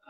You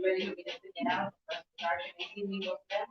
ready for me to sit down? Start making me go back?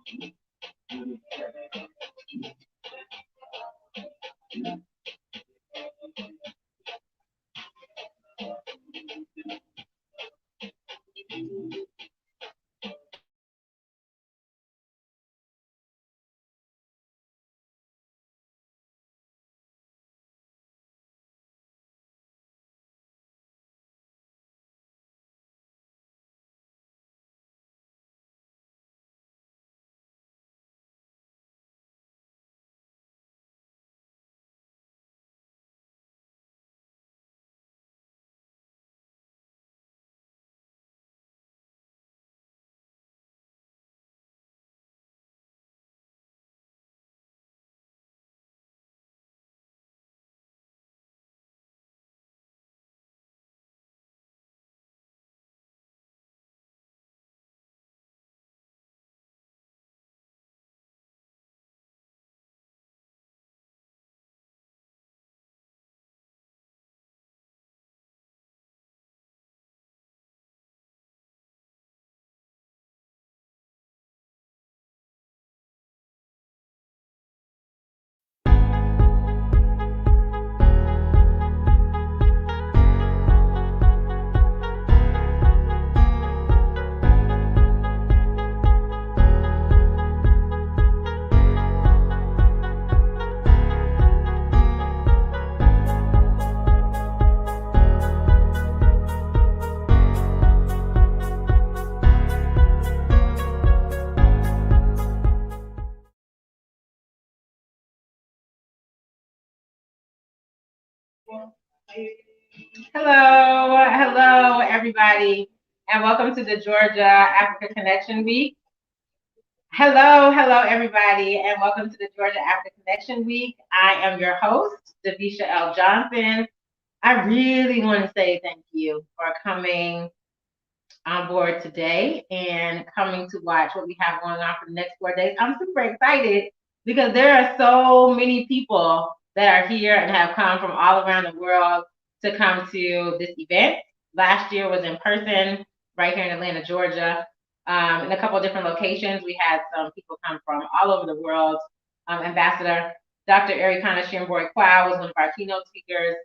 Hello, everybody, and welcome to the Georgia Africa Connection Week. Hello, everybody, and welcome to the Georgia Africa Connection Week. I am your host, Davisha L. Johnson. I really want to say thank you for coming on board today and coming to watch what we have going on for the next 4 days. I'm super excited because there are so many people that are here and have come from all around the world to come to this event. Last year was in person right here in Atlanta, Georgia, in a couple of different locations. We had some people come from all over the world. Ambassador Dr. Erikana Shimbori Kwao was one of our keynote speakers.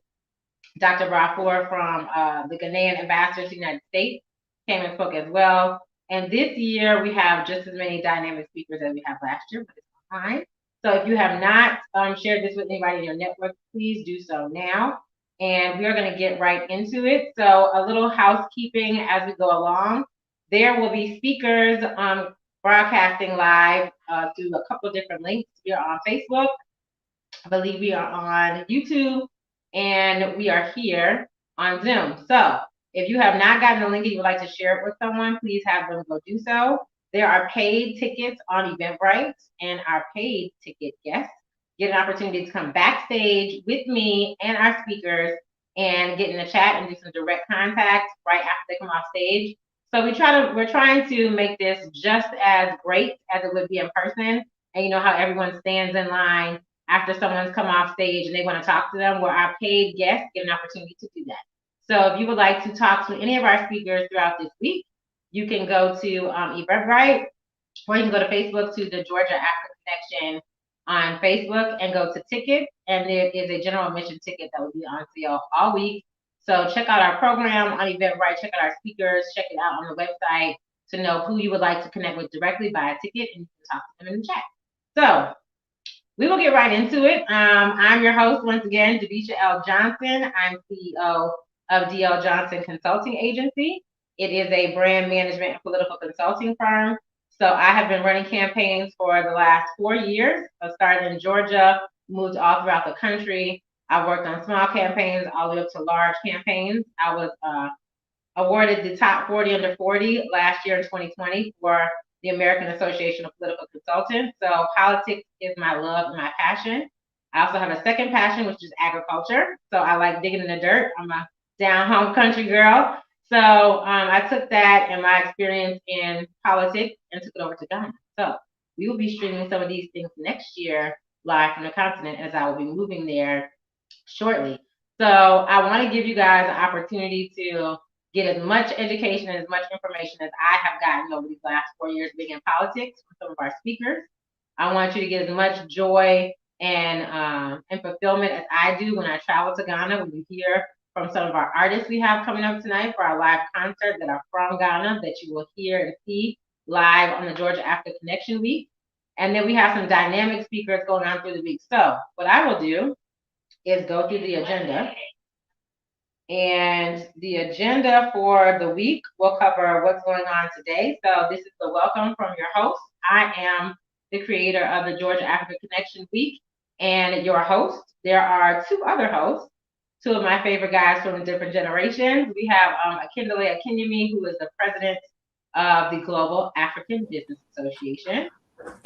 Dr. Brafour from the Ghanaian ambassador to the United States came and spoke as well. And this year we have just as many dynamic speakers as we have last year, but it's fine. So if you have not shared this with anybody in your network, please do so now. and we're going to get right into it. So a little housekeeping as we go along. There will be speakers broadcasting live through a couple of different links. We are on Facebook. I believe we are on YouTube, and we are here on Zoom. So if you have not gotten the link and you would like to share it with someone, please have them go do so. There are paid tickets on Eventbrite, and our paid ticket guests get an opportunity to come backstage with me and our speakers and get in the chat and do some direct contact right after they come off stage. So we're trying to make this just as great as it would be in person. And you know how everyone stands in line after someone's come off stage and they want to talk to them, where our paid guests get an opportunity to do that. So if you would like to talk to any of our speakers throughout this week, you can go to Eventbrite, or you can go to Facebook to the Georgia Africa Connection on Facebook and go to tickets. And there is a general admission ticket that will be on sale all week. So check out our program on Eventbrite, check out our speakers, check it out on the website to know who you would like to connect with directly by a ticket, and you can talk to them in the chat. So we will get right into it. I'm your host once again, Davisha L. Johnson. I'm CEO of DL Johnson Consulting Agency. It is a brand management and political consulting firm. So I have been running campaigns for the last 4 years. I started in Georgia, moved all throughout the country. I worked on small campaigns all the way up to large campaigns. I was awarded the top 40 under 40 last year in 2020 for the American Association of Political Consultants. So politics is my love and my passion. I also have a second passion, which is agriculture. So I like digging in the dirt. I'm a down home country girl. So I took that and my experience in politics and took it over to Ghana. So we will be streaming some of these things next year live from the continent, as I will be moving there shortly. So I want to give you guys an opportunity to get as much education and as much information as I have gotten over these last 4 years being in politics from some of our speakers. I want you to get as much joy and fulfillment as I do when I travel to Ghana, when you hear from some of our artists we have coming up tonight for our live concert that are from Ghana, that you will hear and see live on the Georgia Africa Connection Week. And then we have some dynamic speakers going on through the week. So what I will do is go through the agenda. And the agenda for the week will cover what's going on today. So this is the welcome from your host. I am the creator of the Georgia Africa Connection Week and your host. There are 2 other hosts, 2 of my favorite guys from different generations. We have Akindele Akinyemi, who is the president of the Global African Business Association.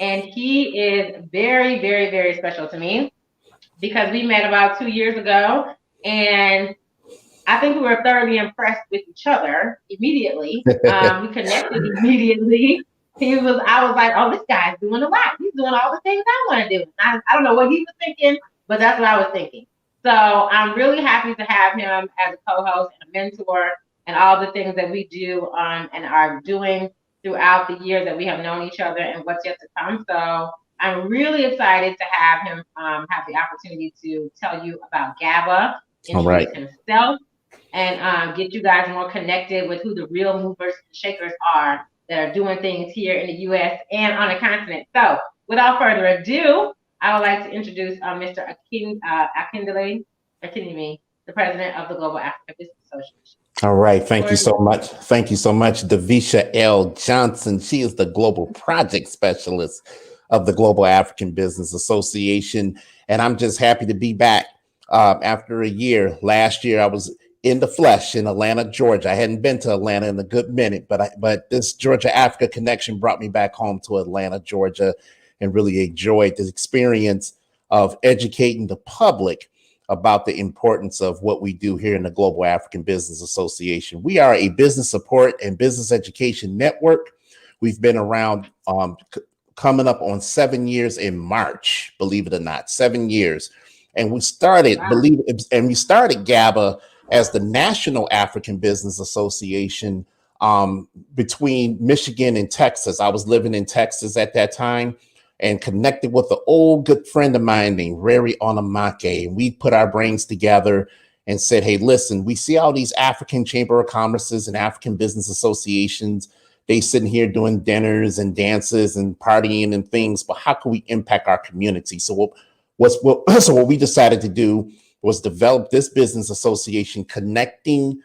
And he is very, very, very special to me because we met about 2 years ago, and I think we were thoroughly impressed with each other immediately. We connected immediately. I was like, oh, this guy's doing a lot. He's doing all the things I want to do. I don't know what he was thinking, but that's what I was thinking. So I'm really happy to have him as a co-host and a mentor and all the things that we do and are doing throughout the year that we have known each other and what's yet to come. So I'm really excited to have him have the opportunity to tell you about GABA, introduce himself, and get you guys more connected with who the real movers and shakers are that are doing things here in the U.S. and on the continent. So without further ado, I would like to introduce Mr. Akindele Akinyemi, the president of the Global Africa Business Association. All right. Thank you so much. Thank you so much, Davisha L. Johnson. She is the global project specialist of the Global African Business Association. And I'm just happy to be back after a year. Last year, I was in the flesh in Atlanta, Georgia. I hadn't been to Atlanta in a good minute, but this Georgia Africa connection brought me back home to Atlanta, Georgia, and really enjoyed the experience of educating the public about the importance of what we do here in the Global African Business Association. We are a business support and business education network. We've been around coming up on 7 years in March, believe it or not, 7 years. And we started, we started GABA as the National African Business Association between Michigan and Texas. I was living in Texas at that time and connected with an old good friend of mine named Rary Onamake. And we put our brains together and said, hey, listen, we see all these African Chamber of Commerces and African business associations. They sitting here doing dinners and dances and partying and things, but how can we impact our community? So what we decided to do was develop this business association connecting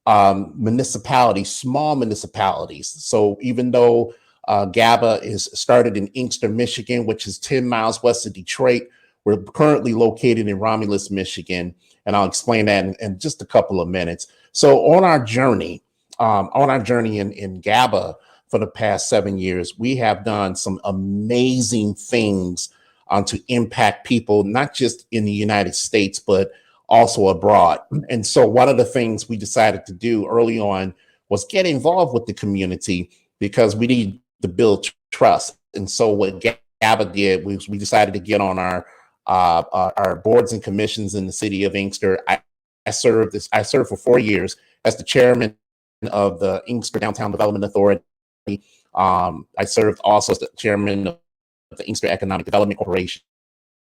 municipalities, small municipalities. So even though GABA is started in Inkster, Michigan, which is 10 miles west of Detroit, we're currently located in Romulus, Michigan, and I'll explain that in just a couple of minutes. So on our journey in GABA for the past 7 years, we have done some amazing things to impact people, not just in the United States, but also abroad. And so one of the things we decided to do early on was get involved with the community because we need to build trust. And so what GABA did was we decided to get on our boards and commissions in the city of Inkster. I served for 4 years as the chairman of the Inkster Downtown Development Authority. I served also as the chairman of the Inkster Economic Development Corporation,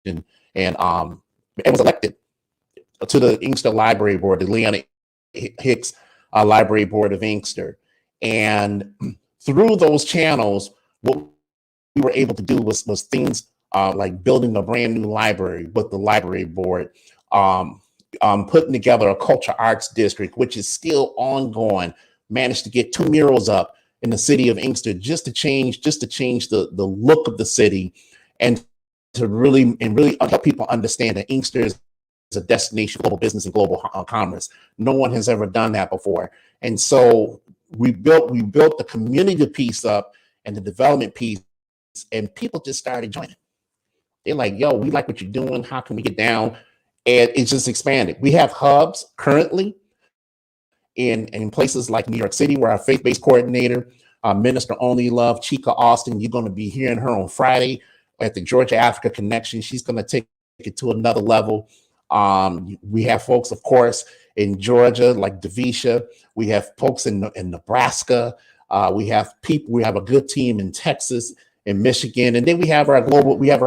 and was elected to the Inkster Library Board, the Leon Hicks Library Board of Inkster. And through those channels, what we were able to do was things like building a brand new library with the library board, putting together a culture arts district, which is still ongoing, managed to get 2 murals up in the city of Inkster just to change the look of the city and to really help people understand that Inkster is a destination for global business and global commerce. No one has ever done that before. And so we built the community piece up and the development piece, and people just started joining. They're like, yo, we like what you're doing. How can we get down? And it's just expanded. We have hubs currently in places like New York City, where our faith-based coordinator, Minister Only Love, Chica Austin, you're going to be hearing her on Friday at the Georgia Africa Connection. She's going to take it to another level. We have folks, of course, in Georgia, like Davisha. We have folks in Nebraska. We have a good team in Texas, in Michigan, and then we have our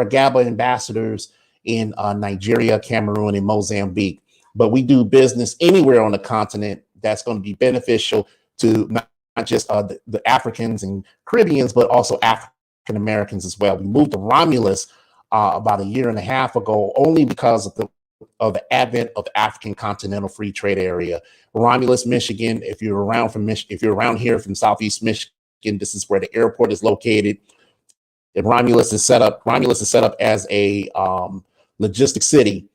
GABA ambassadors in Nigeria, Cameroon, and Mozambique. But we do business anywhere on the continent that's going to be beneficial to not just the Africans and Caribbeans, but also African Americans as well. We moved to Romulus about 1.5 years ago, only because of the advent of the African Continental Free Trade Area. Romulus, Michigan. If you're around here from Southeast Michigan, this is where the airport is located. And Romulus is set up as a logistic city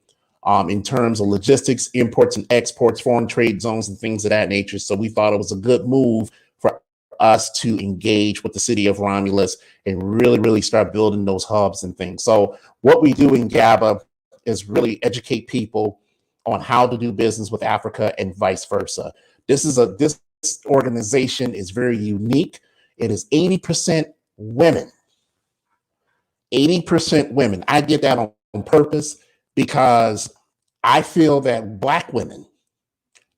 in terms of logistics, imports and exports, foreign trade zones, and things of that nature. So we thought it was a good move for us to engage with the city of Romulus and really start building those hubs and things. So what we do in GABA is really educate people on how to do business with Africa and vice versa. This organization is very unique. It is 80% women. 80% women. I did that on purpose because I feel that Black women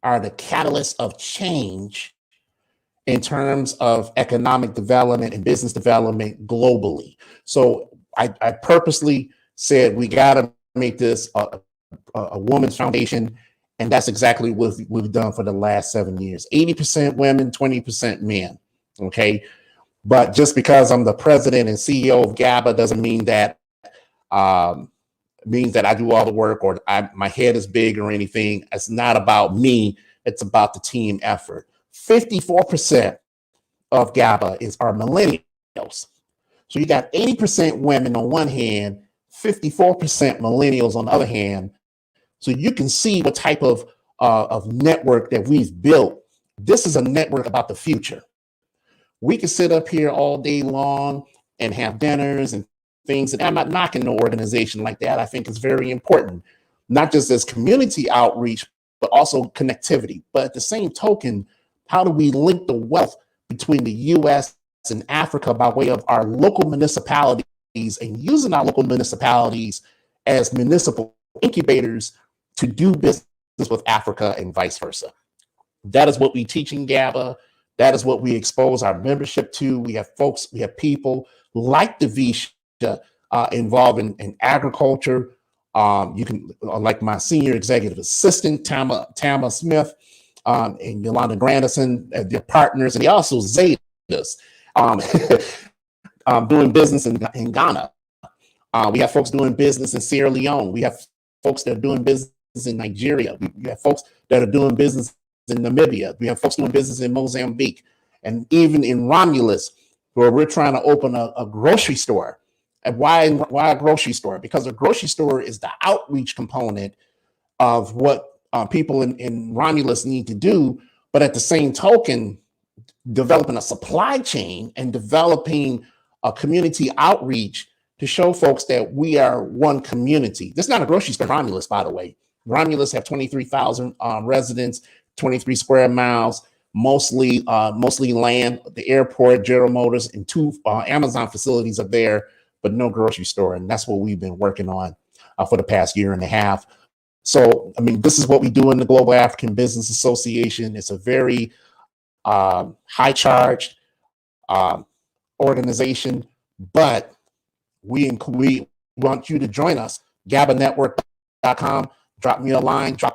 are the catalyst of change in terms of economic development and business development globally. So I purposely said we got to make this a woman's foundation, and that's exactly what we've done for the last 7 years. 80% women, 20% men. Okay. But just because I'm the president and CEO of GABA doesn't mean that I do all the work or my head is big or anything. It's not about me. It's about the team effort. 54% of GABA are millennials. So you got 80% women on one hand, 54% millennials on the other hand. So you can see what type of network that we've built. This is a network about the future. We can sit up here all day long and have dinners and things. And I'm not knocking no organization like that. I think it's very important, not just as community outreach, but also connectivity. But at the same token, how do we link the wealth between the U.S. and Africa by way of our local municipalities and using our local municipalities as municipal incubators to do business with Africa and vice versa? That is what we teach in GABA. That is what we expose our membership to. We have people like Davisha involved in agriculture. You can, like my senior executive assistant, Tama Smith, and Yolanda Grandison, their partners, and they also Zetas doing business in Ghana. We have folks doing business in Sierra Leone. We have folks that are doing business in Nigeria. We have folks that are doing business in Namibia. We have folks doing business in Mozambique, and even in Romulus, where we're trying to open a grocery store. And why a grocery store? Because a grocery store is the outreach component of what people in Romulus need to do. But at the same token, developing a supply chain and developing a community outreach to show folks that we are one community. This is not a grocery store, Romulus, by the way. Romulus have 23,000 residents, 23 square miles, mostly land. The airport, General Motors, and 2 Amazon facilities are there, but no grocery store. And that's what we've been working on for the past year and a half. So, I mean, this is what we do in the Global African Business Association. It's a very high charged organization, but we want you to join us. GABAnetwork.com. Drop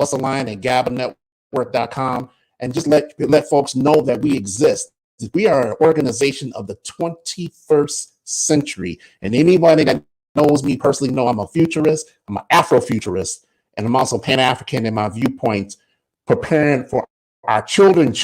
us a line at GABAnetwork.com, and just let folks know that we exist. We are an organization of the 21st century, and anybody that knows me personally know I'm a futurist. I'm an Afrofuturist, and I'm also Pan-African in my viewpoints, preparing for our children,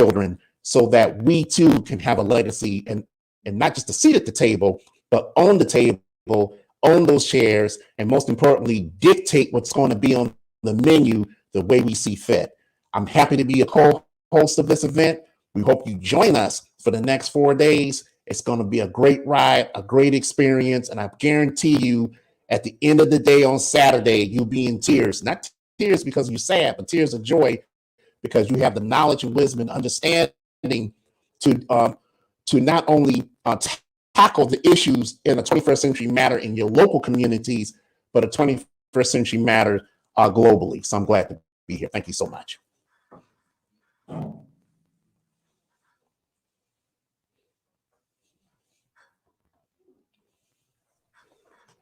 so that we too can have a legacy and not just a seat at the table, but own the table, own those chairs, and most importantly, dictate what's going to be on the menu the way we see fit. I'm happy to be a co-host of this event. We hope you join us for the next 4 days. It's going to be a great ride, a great experience, and I guarantee you, at the end of the day on Saturday, you'll be in tears. Not tears because you're sad, but tears of joy because you have the knowledge and wisdom and understanding to not only tackle the issues in a 21st century matter in your local communities, but a 21st century matter globally. So I'm glad to be here. Thank you so much.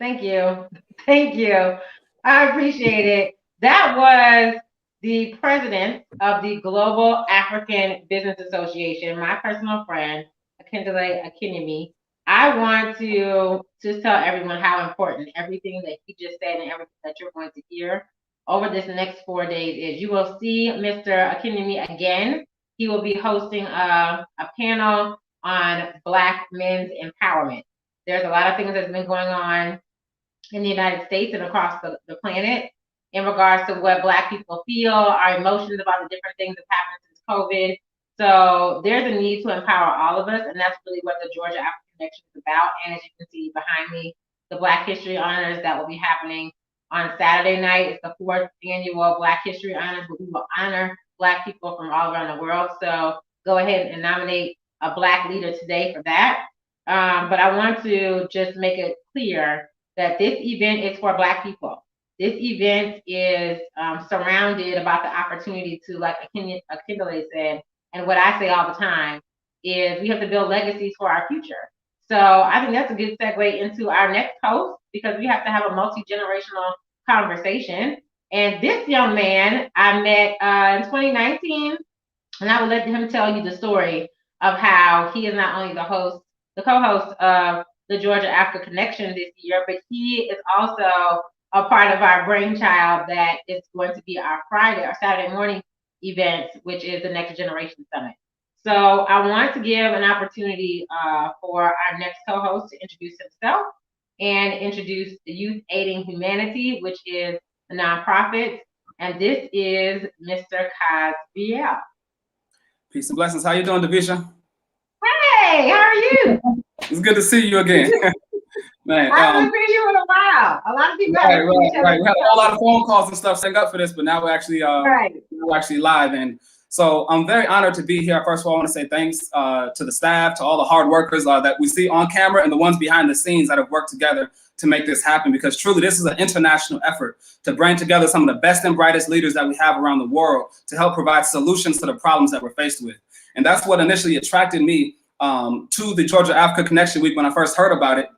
Thank you. Thank you. I appreciate it. That was the president of the Global African Business Association, my personal friend, Akindele Akinyemi. I want to just tell everyone how important everything that he just said and everything that you're going to hear over this next 4 days is. You will see Mr. Akinyemi again. He will be hosting a panel on Black men's empowerment. There's a lot of things that's been going on in the United States and across the planet in regards to what Black people feel, our emotions about the different things that happened since COVID. So there's a need to empower all of us, and that's really what the Georgia African Connection is about. And as you can see behind me, the Black History Honors that will be happening on Saturday night. It's the 4th annual Black History Honors, but we will honor Black people from all around the world. So go ahead and nominate a Black leader today for that. But I want to just make it clear that this event is for Black people. This event is surrounded about the opportunity to, like Akindele said, and what I say all the time, is we have to build legacies for our future. So I think that's a good segue into our next host, because we have to have a multi-generational conversation. And this young man I met in 2019, and I will let him tell you the story of how he is not only the co-host of the Georgia Africa Connection this year, but he is also a part of our brainchild that is going to be our Saturday morning event, which is the Next Generation Summit. So I want to give an opportunity for our next co-host to introduce himself and introduce the Youth Aiding Humanity, which is a nonprofit. And this is Mr. Kazbiel. Peace and blessings. How you doing, Davisha? Hey, how are you? It's good to see you again. Man, I haven't seen you in a while. A lot of people right. We had a whole lot of phone calls and stuff set up for this, but now we're actually we're actually live. And so I'm very honored to be here. First of all, I want to say thanks to the staff, to all the hard workers that we see on camera, and the ones behind the scenes that have worked together to make this happen, because truly this is an international effort to bring together some of the best and brightest leaders that we have around the world to help provide solutions to the problems that we're faced with. And that's what initially attracted me to the Georgia Africa Connection Week when I first heard about it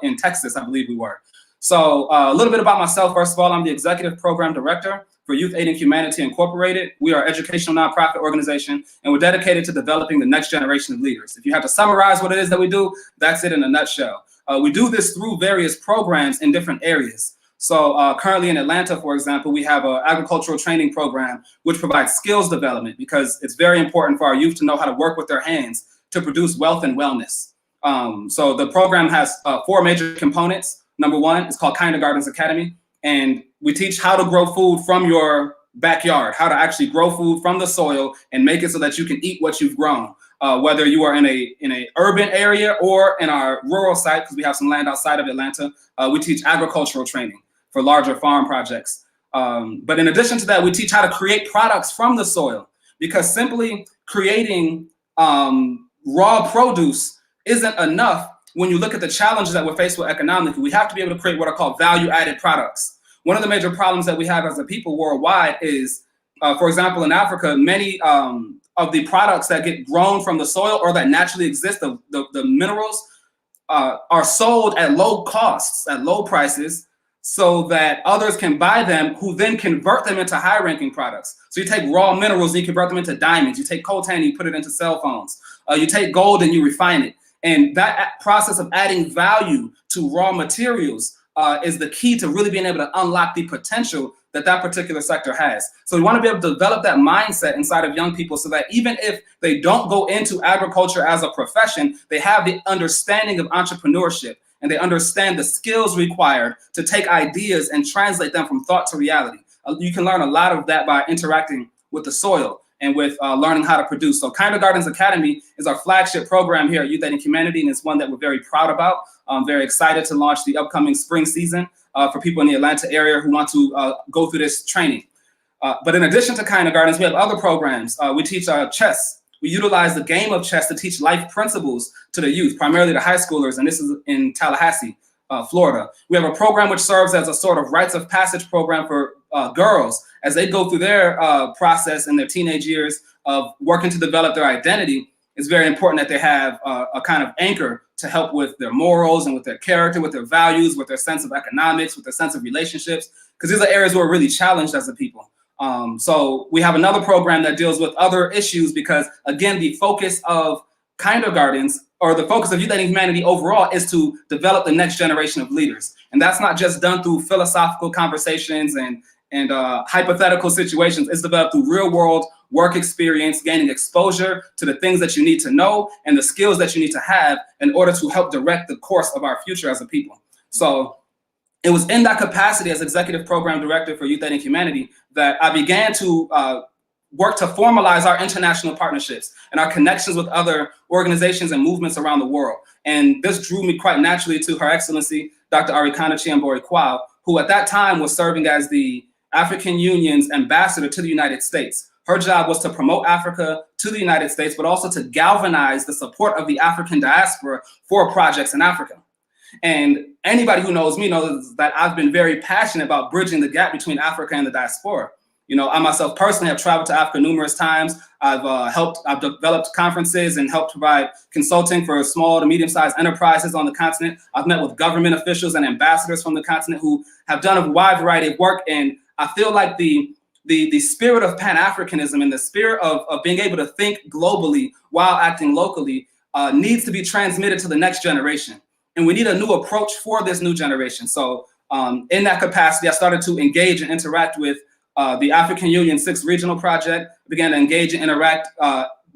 in Texas, I believe we were. So a little bit about myself. First of all, I'm the Executive Program Director for Youth Aiding Humanity Incorporated. We are an educational nonprofit organization, and we're dedicated to developing the next generation of leaders. If you have to summarize what it is that we do, that's it in a nutshell. We do this through various programs in different areas. So currently in Atlanta, for example, we have an agricultural training program which provides skills development, because it's very important for our youth to know how to work with their hands to produce wealth and wellness. So the program has 4 major components. Number 1 is called Kindergartens Academy, and we teach how to grow food from your backyard, how to actually grow food from the soil and make it so that you can eat what you've grown. Whether you are in a urban area or in our rural site, because we have some land outside of Atlanta, we teach agricultural training for larger farm projects. But in addition to that, we teach how to create products from the soil, because simply creating raw produce isn't enough. When you look at the challenges that we're faced with economically, we have to be able to create what are called value-added products. One of the major problems that we have as a people worldwide is, for example, in Africa, many of the products that get grown from the soil or that naturally exist, the minerals, are sold at low costs, at low prices, so that others can buy them, who then convert them into high-ranking products. So you take raw minerals and you convert them into diamonds. You take coltan and you put it into cell phones. You take gold and you refine it. And that process of adding value to raw materials is the key to really being able to unlock the potential that that particular sector has. So we want to be able to develop that mindset inside of young people, so that even if they don't go into agriculture as a profession, they have the understanding of entrepreneurship, and they understand the skills required to take ideas and translate them from thought to reality. You can learn a lot of that by interacting with the soil and with learning how to produce. So Kindergartens Academy is our flagship program here at Youth Aid and Humanity, and it's one that we're very proud about. I'm very excited to launch the upcoming spring season for people in the Atlanta area who want to go through this training. But in addition to Kindergartens, we have other programs. We teach chess. We utilize the game of chess to teach life principles to the youth, primarily the high schoolers, and this is in Tallahassee, Florida. We have a program which serves as a sort of rites of passage program for girls as they go through their process in their teenage years of working to develop their identity. It's very important that they have a kind of anchor to help with their morals and with their character, with their values, with their sense of economics, with their sense of relationships, because these are areas where we're really challenged as a people. So we have another program that deals with other issues, because again, the focus of kindergartens, or the focus of Youth Aid and Humanity overall, is to develop the next generation of leaders. And that's not just done through philosophical conversations and hypothetical situations. It's developed through real world work experience, gaining exposure to the things that you need to know and the skills that you need to have in order to help direct the course of our future as a people. So it was in that capacity as Executive Program Director for Youth Aid and Humanity that I began to work to formalize our international partnerships and our connections with other organizations and movements around the world. And this drew me quite naturally to Her Excellency, Dr. Arikana Chiambori-Kwao, who at that time was serving as the African Union's ambassador to the United States. Her job was to promote Africa to the United States, but also to galvanize the support of the African diaspora for projects in Africa. And anybody who knows me knows that I've been very passionate about bridging the gap between Africa and the diaspora. You know, I myself personally have traveled to Africa numerous times. I've developed conferences and helped provide consulting for small to medium-sized enterprises on the continent. I've met with government officials and ambassadors from the continent who have done a wide variety of work. And I feel like the spirit of Pan-Africanism and the spirit of being able to think globally while acting locally needs to be transmitted to the next generation. And we need a new approach for this new generation. So in that capacity, I started to engage and interact with the African Union 6th Regional Project, began to engage and interact,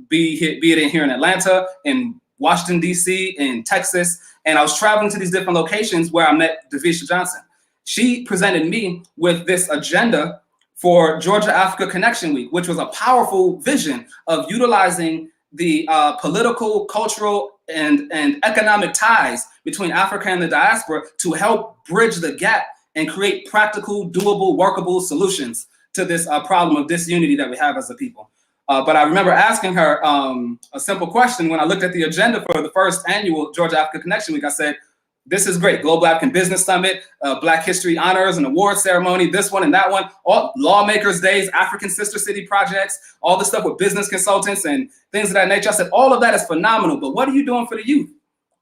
be it here in Atlanta, in Washington, D.C., in Texas. And I was traveling to these different locations where I met Davisha Johnson. She presented me with this agenda for Georgia Africa Connection Week, which was a powerful vision of utilizing the political, cultural, and economic ties between Africa and the diaspora to help bridge the gap and create practical, doable, workable solutions to this problem of disunity that we have as a people. But I remember asking her a simple question when I looked at the agenda for the first annual Georgia Africa Connection Week. I said, this is great. Global African Business Summit, Black History Honors and Award Ceremony, this one and that one, all Lawmakers Days, African Sister City projects, all the stuff with business consultants and things of that nature. I said, all of that is phenomenal, but what are you doing for the youth?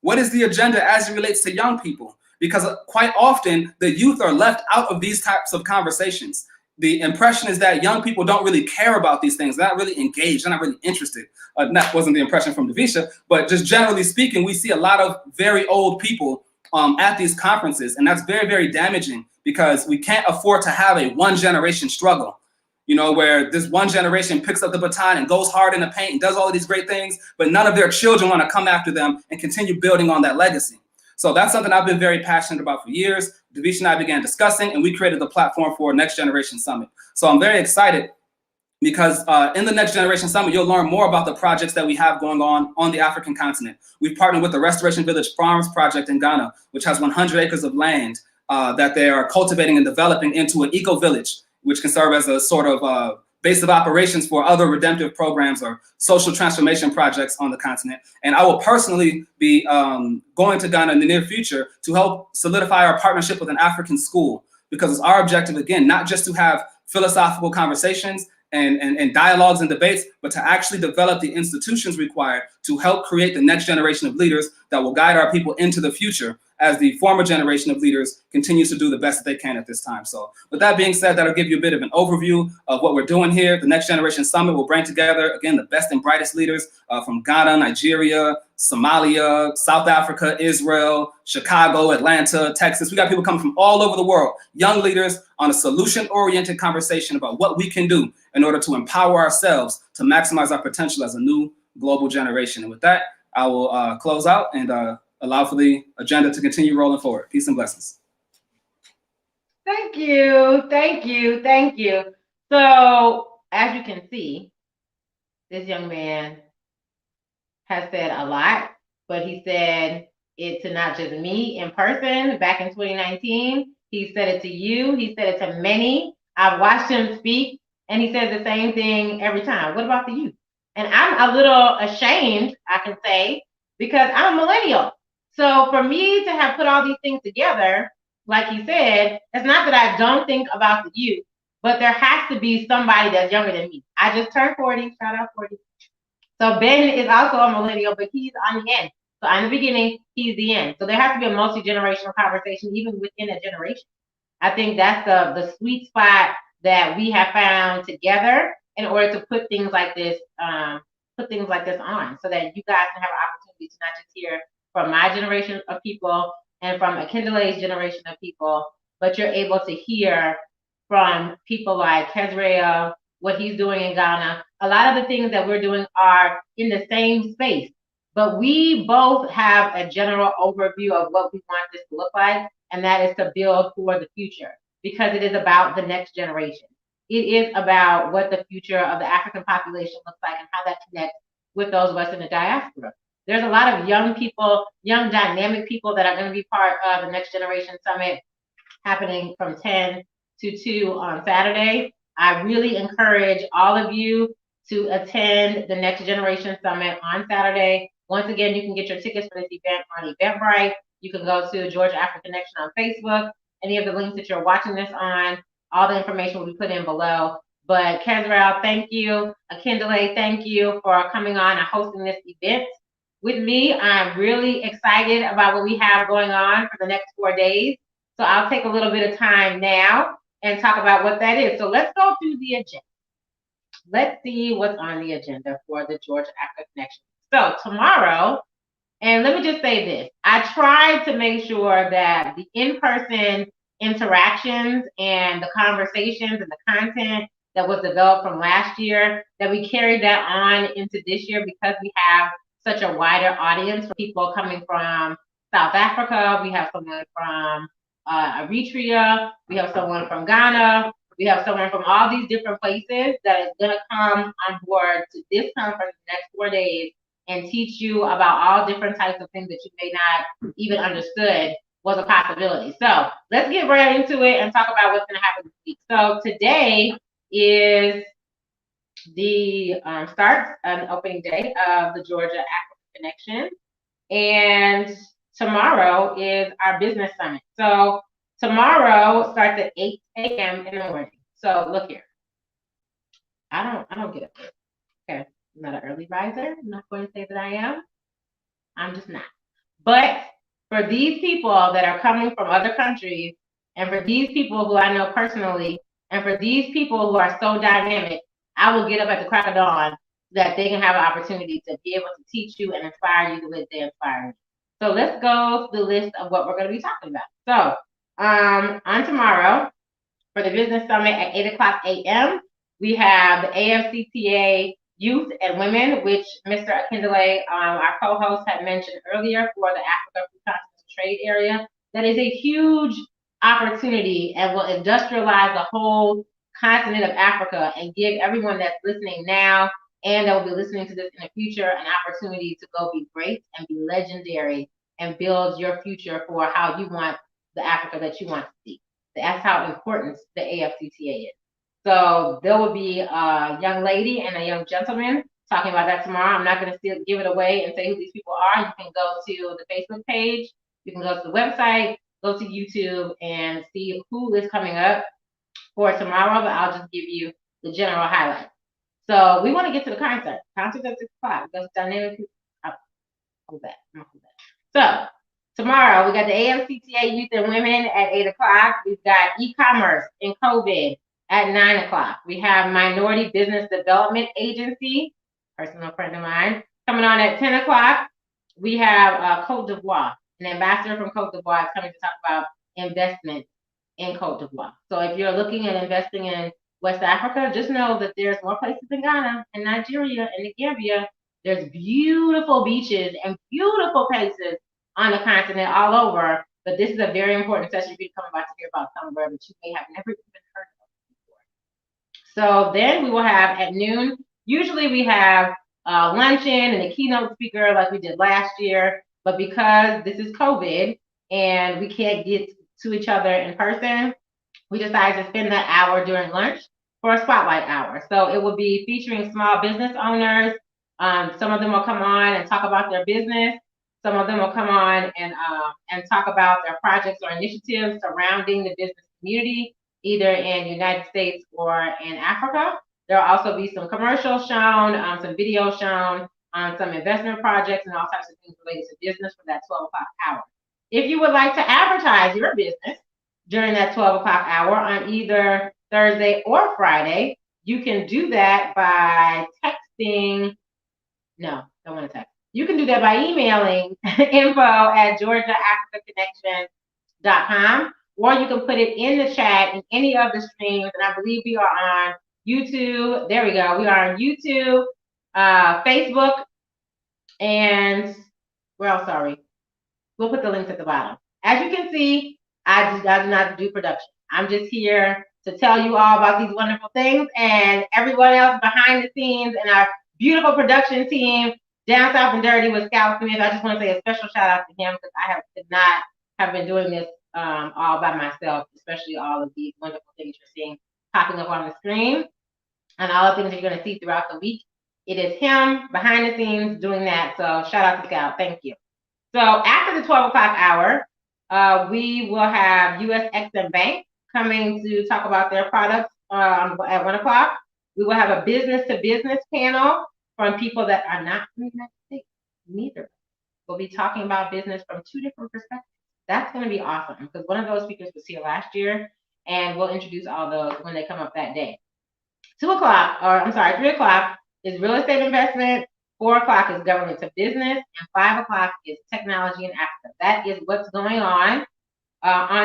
What is the agenda as it relates to young people? Because quite often the youth are left out of these types of conversations. The impression is that young people don't really care about these things. They're not really engaged. They're not really interested. That wasn't the impression from Davisha, but just generally speaking, we see a lot of very old people at these conferences. And that's very, very damaging because we can't afford to have a one generation struggle, you know, where this one generation picks up the baton and goes hard in the paint and does all of these great things, but none of their children want to come after them and continue building on that legacy. So that's something I've been very passionate about for years. Davisha and I began discussing, and we created the platform for Next Generation Summit. So I'm very excited because in the Next Generation Summit, you'll learn more about the projects that we have going on the African continent. We've partnered with the Restoration Village Farms Project in Ghana, which has 100 acres of land that they are cultivating and developing into an eco-village, which can serve as a sort of base of operations for other redemptive programs or social transformation projects on the continent. And I will personally be going to Ghana in the near future to help solidify our partnership with an African school, because it's our objective, again, not just to have philosophical conversations and dialogues and debates, but to actually develop the institutions required to help create the next generation of leaders that will guide our people into the future as the former generation of leaders continues to do the best that they can at this time. So with that being said, that'll give you a bit of an overview of what we're doing here. The Next Generation Summit will bring together, again, the best and brightest leaders from Ghana, Nigeria, Somalia, South Africa, Israel, Chicago, Atlanta, Texas. We got people coming from all over the world, young leaders on a solution-oriented conversation about what we can do in order to empower ourselves to maximize our potential as a new global generation. And with that, I will close out and allow for the agenda to continue rolling forward. Peace and blessings. Thank you, thank you, thank you. So as you can see, this young man has said a lot, but he said it to not just me in person back in 2019. He said it to you. He said it to many. I've watched him speak, and he says the same thing every time. What about the youth? And I'm a little ashamed, I can say, because I'm a millennial. So for me to have put all these things together, like he said, it's not that I don't think about the youth, but there has to be somebody that's younger than me. I just turned 40, shout out 40. So Ben is also a millennial, but he's on the end. So in the beginning, he's the end. So there has to be a multi-generational conversation, even within a generation. I think that's the sweet spot that we have found together in order to put things like this on, so that you guys can have an opportunity to not just hear from my generation of people and from Akindole's generation of people, but you're able to hear from people like Kezreya, what he's doing in Ghana. A lot of the things that we're doing are in the same space, but we both have a general overview of what we want this to look like, and that is to build for the future, because it is about the next generation. It is about what the future of the African population looks like and how that connects with those of us in the diaspora. There's a lot of young people, young dynamic people that are going to be part of the Next Generation Summit happening from 10 to 2 on Saturday. I really encourage all of you to attend the Next Generation Summit on Saturday. Once again, you can get your tickets for this event on Eventbrite. You can go to Georgia African Connection on Facebook. Any of the links that you're watching this on, all the information will be put in below. But Kezreya, thank you. Akindole, thank you for coming on and hosting this event with me. I'm really excited about what we have going on for the next 4 days. So I'll take a little bit of time now and talk about what that is. So let's go through the agenda. Let's see what's on the agenda for the Georgia Africa Connection. So tomorrow, and let me just say this, I tried to make sure that the in-person interactions and the conversations and the content that was developed from last year, that we carried that on into this year, because we have such a wider audience for people coming from South Africa. We have someone from Eritrea. We have someone from Ghana. We have someone from all these different places that is going to come on board to this conference the next 4 days and teach you about all different types of things that you may not even understood was a possibility. So let's get right into it and talk about what's going to happen this week. So today is the start and opening day of the Georgia Africa Connection, and tomorrow is our business summit. So tomorrow starts at 8 a.m. in the morning. So look here, I don't get up there. Okay, I'm not an early riser. I'm not going to say that I am. I'm just not. But for these people that are coming from other countries, and for these people who I know personally, and for these people who are so dynamic, I will get up at the crack of dawn so that they can have an opportunity to be able to teach you and inspire you the way they inspire me. So let's go through the list of what we're going to be talking about. So on tomorrow, for the Business Summit at 8 o'clock a.m., we have the AFCTA Youth and Women, which Mr. Akindele, our co-host, had mentioned earlier for the Africa Free Continental Trade Area. That is a huge opportunity and will industrialize the whole continent of Africa and give everyone that's listening now and that will be listening to this in the future an opportunity to go be great and be legendary and build your future for how you want the Africa that you want to see. That's how important the AFCTA is. So there will be a young lady and a young gentleman talking about that tomorrow. I'm not going to give it away and say who these people are. You can go to the Facebook page. You can go to the website, go to YouTube, and see who is coming up for tomorrow, but I'll just give you the general highlights. So we want to get to the concert. Concert's at 6 o'clock. That's dynamic. Hold that. So tomorrow, we got the AFCTA Youth and Women at 8 o'clock. We've got e-commerce and COVID at 9 o'clock. We have Minority Business Development Agency, personal friend of mine, coming on at 10 o'clock. We have Cote d'Ivoire, an ambassador from Cote d'Ivoire is coming to talk about investment in Cote d'Ivoire. So if you're looking at investing in West Africa, just know that there's more places in Ghana and Nigeria and the Gambia. There's beautiful beaches and beautiful places on the continent all over, but this is a very important session for you to come about to hear about somewhere that you may have never even heard of before. So then we will have at noon, usually we have luncheon and a keynote speaker like we did last year, but because this is COVID and we can't get to each other in person, we decided to spend that hour during lunch for a spotlight hour. So it will be featuring small business owners. Some of them will come on and talk about their business. Some of them will come on and talk about their projects or initiatives surrounding the business community, either in the United States or in Africa. There will also be some commercials shown, some videos shown, some investment projects, and all types of things related to business for that 12 o'clock hour. If you would like to advertise your business during that 12 o'clock hour on either Thursday or Friday, you can do that by texting. No, don't want to text. You can do that by emailing info@georgiaafricaconnection.com, or you can put it in the chat in any of the streams. And I believe we are on YouTube. There we go. We are on YouTube, Facebook, and where else are we? We'll put the links at the bottom. As you can see, I do not do production. I'm just here to tell you all about these wonderful things, and everyone else behind the scenes and our beautiful production team down south and dirty with Scout Smith. I just want to say a special shout out to him because I could not have been doing this all by myself, especially all of these wonderful things you're seeing popping up on the screen and all the things you're going to see throughout the week. It is him behind the scenes doing that. So shout out to Scout. Thank you. So after the 12 o'clock hour, we will have USXM Bank coming to talk about their products at 1 o'clock. We will have a business-to-business panel from people that are not from the United States. Neither. We'll be talking about business from two different perspectives. That's going to be awesome because one of those speakers was here last year, and we'll introduce all those when they come up that day. 3 o'clock is real estate investment. 4 o'clock is government to business, and 5 o'clock is technology in Africa. That is what's going on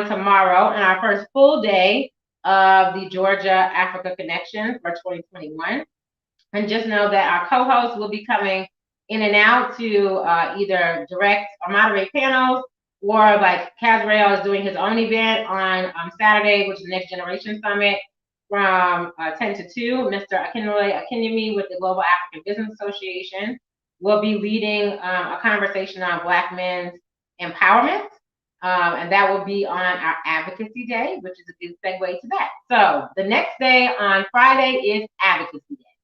tomorrow and our first full day of the Georgia Africa Connection for 2021. And just know that our co-hosts will be coming in and out to either direct or moderate panels, or like Casrael is doing his own event on Saturday, which is the Next Generation Summit from 10 to 2. Mr. Akindele Akinyemi with the Global African Business Association will be leading a conversation on Black men's empowerment. And that will be on our Advocacy Day, which is a good segue to that. So the next day on Friday is Advocacy Day.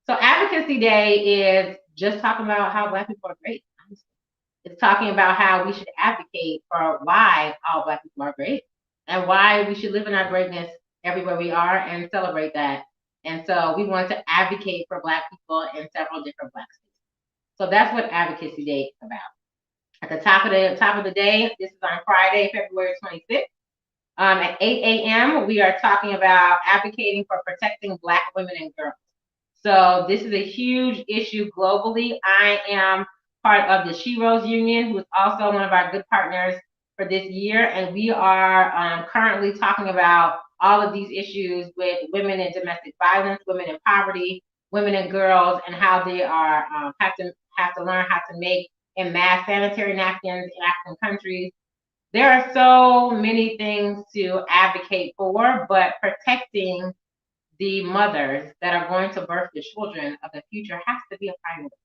So Advocacy Day is just talking about how Black people are great. It's talking about how we should advocate for why all Black people are great and why we should live in our greatness everywhere we are and celebrate that. And so we want to advocate for Black people in several different Black states. So that's what Advocacy Day is about. At the top of the day, this is on Friday, February 26th. At 8 a.m., we are talking about advocating for protecting Black women and girls. So this is a huge issue globally. I am part of the She Rose Union, who is also one of our good partners for this year. And we are currently talking about all of these issues with women in domestic violence, women in poverty, women and girls, and how they are have to learn how to make and mass sanitary napkins in African countries. There are so many things to advocate for, but protecting the mothers that are going to birth the children of the future has to be a priority.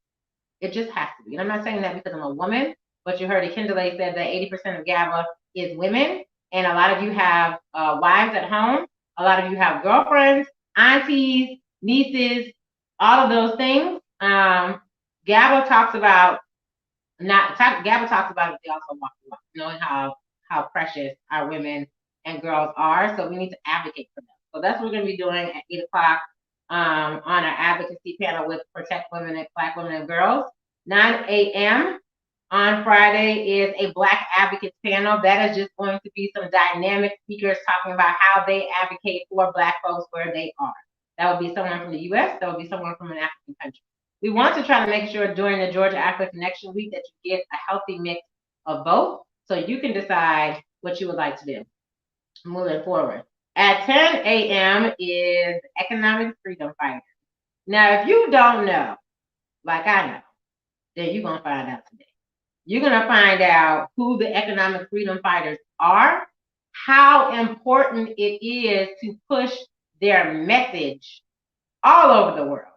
It just has to be. And I'm not saying that because I'm a woman, but you heard Akindele said that 80% of GABA is women, and a lot of you have wives at home. A lot of you have girlfriends, aunties, nieces, all of those things. GABA talks about GABA talks about it. They also walk the walk, knowing how precious our women and girls are. So we need to advocate for them. So that's what we're going to be doing at 8 o'clock on our advocacy panel with Protect Women and Black Women and Girls. 9 a.m. on Friday is a Black Advocates panel. That is just going to be some dynamic speakers talking about how they advocate for Black folks where they are. That will be someone from the U.S. That will be someone from an African country. We want to try to make sure during the Georgia Africa Connection Week that you get a healthy mix of both, so you can decide what you would like to do moving forward. At 10 a.m. is Economic Freedom Fighters. Now, if you don't know, like I know, then you're going to find out today. You're going to find out who the Economic Freedom Fighters are, how important it is to push their message all over the world.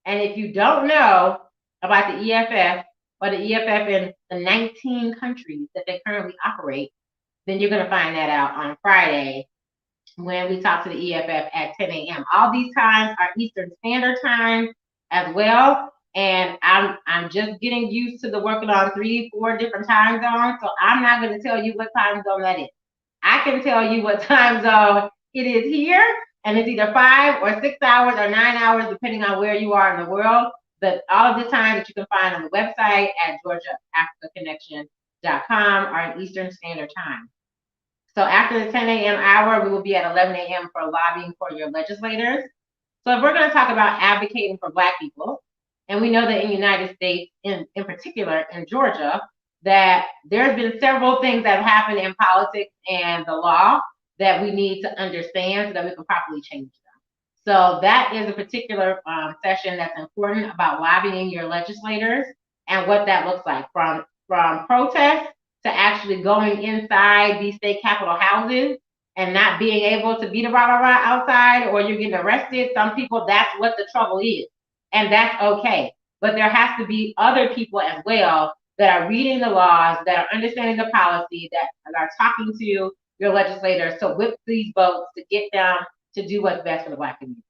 And if you don't know about the EFF or the EFF in the 19 countries that they currently operate, then you're going to find that out on Friday when we talk to the EFF at 10 a.m. All these times are Eastern Standard Time as well. And I'm just getting used to the working on 3-4 different time zones. So I'm not going to tell you what time zone that is. I can tell you what time zone it is here. And it's either 5 or 6 hours or 9 hours, depending on where you are in the world. But all of the time that you can find on the website at GeorgiaAfricaConnection.com are in Eastern Standard Time. So after the 10 a.m. hour, we will be at 11 a.m. for lobbying for your legislators. So if we're going to talk about advocating for Black people, and we know that in the United States, in particular in Georgia, that there's been several things that have happened in politics and the law that we need to understand so that we can properly change them. So that is a particular session that's important about lobbying your legislators and what that looks like, from protests to actually going inside these state capitol houses and not being able to be the rah-rah-rah outside, or you're getting arrested. Some people, that's what the trouble is, and that's okay. But there has to be other people as well that are reading the laws, that are understanding the policy, that are talking to your legislators to whip these votes to get them to do what's best for the Black community.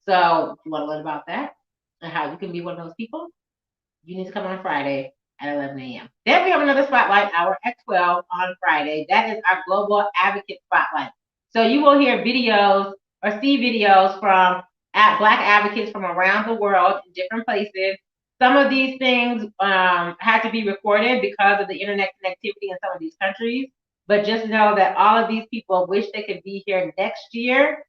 So if you want to learn about that and how you can be one of those people, you need to come on Friday at 11 a.m. Then we have another spotlight hour at 12 on Friday. That is our Global Advocate Spotlight. So you will hear videos or see videos from Black advocates from around the world in different places. Some of these things had to be recorded because of the internet connectivity in some of these countries. But just know that all of these people wish they could be here next year.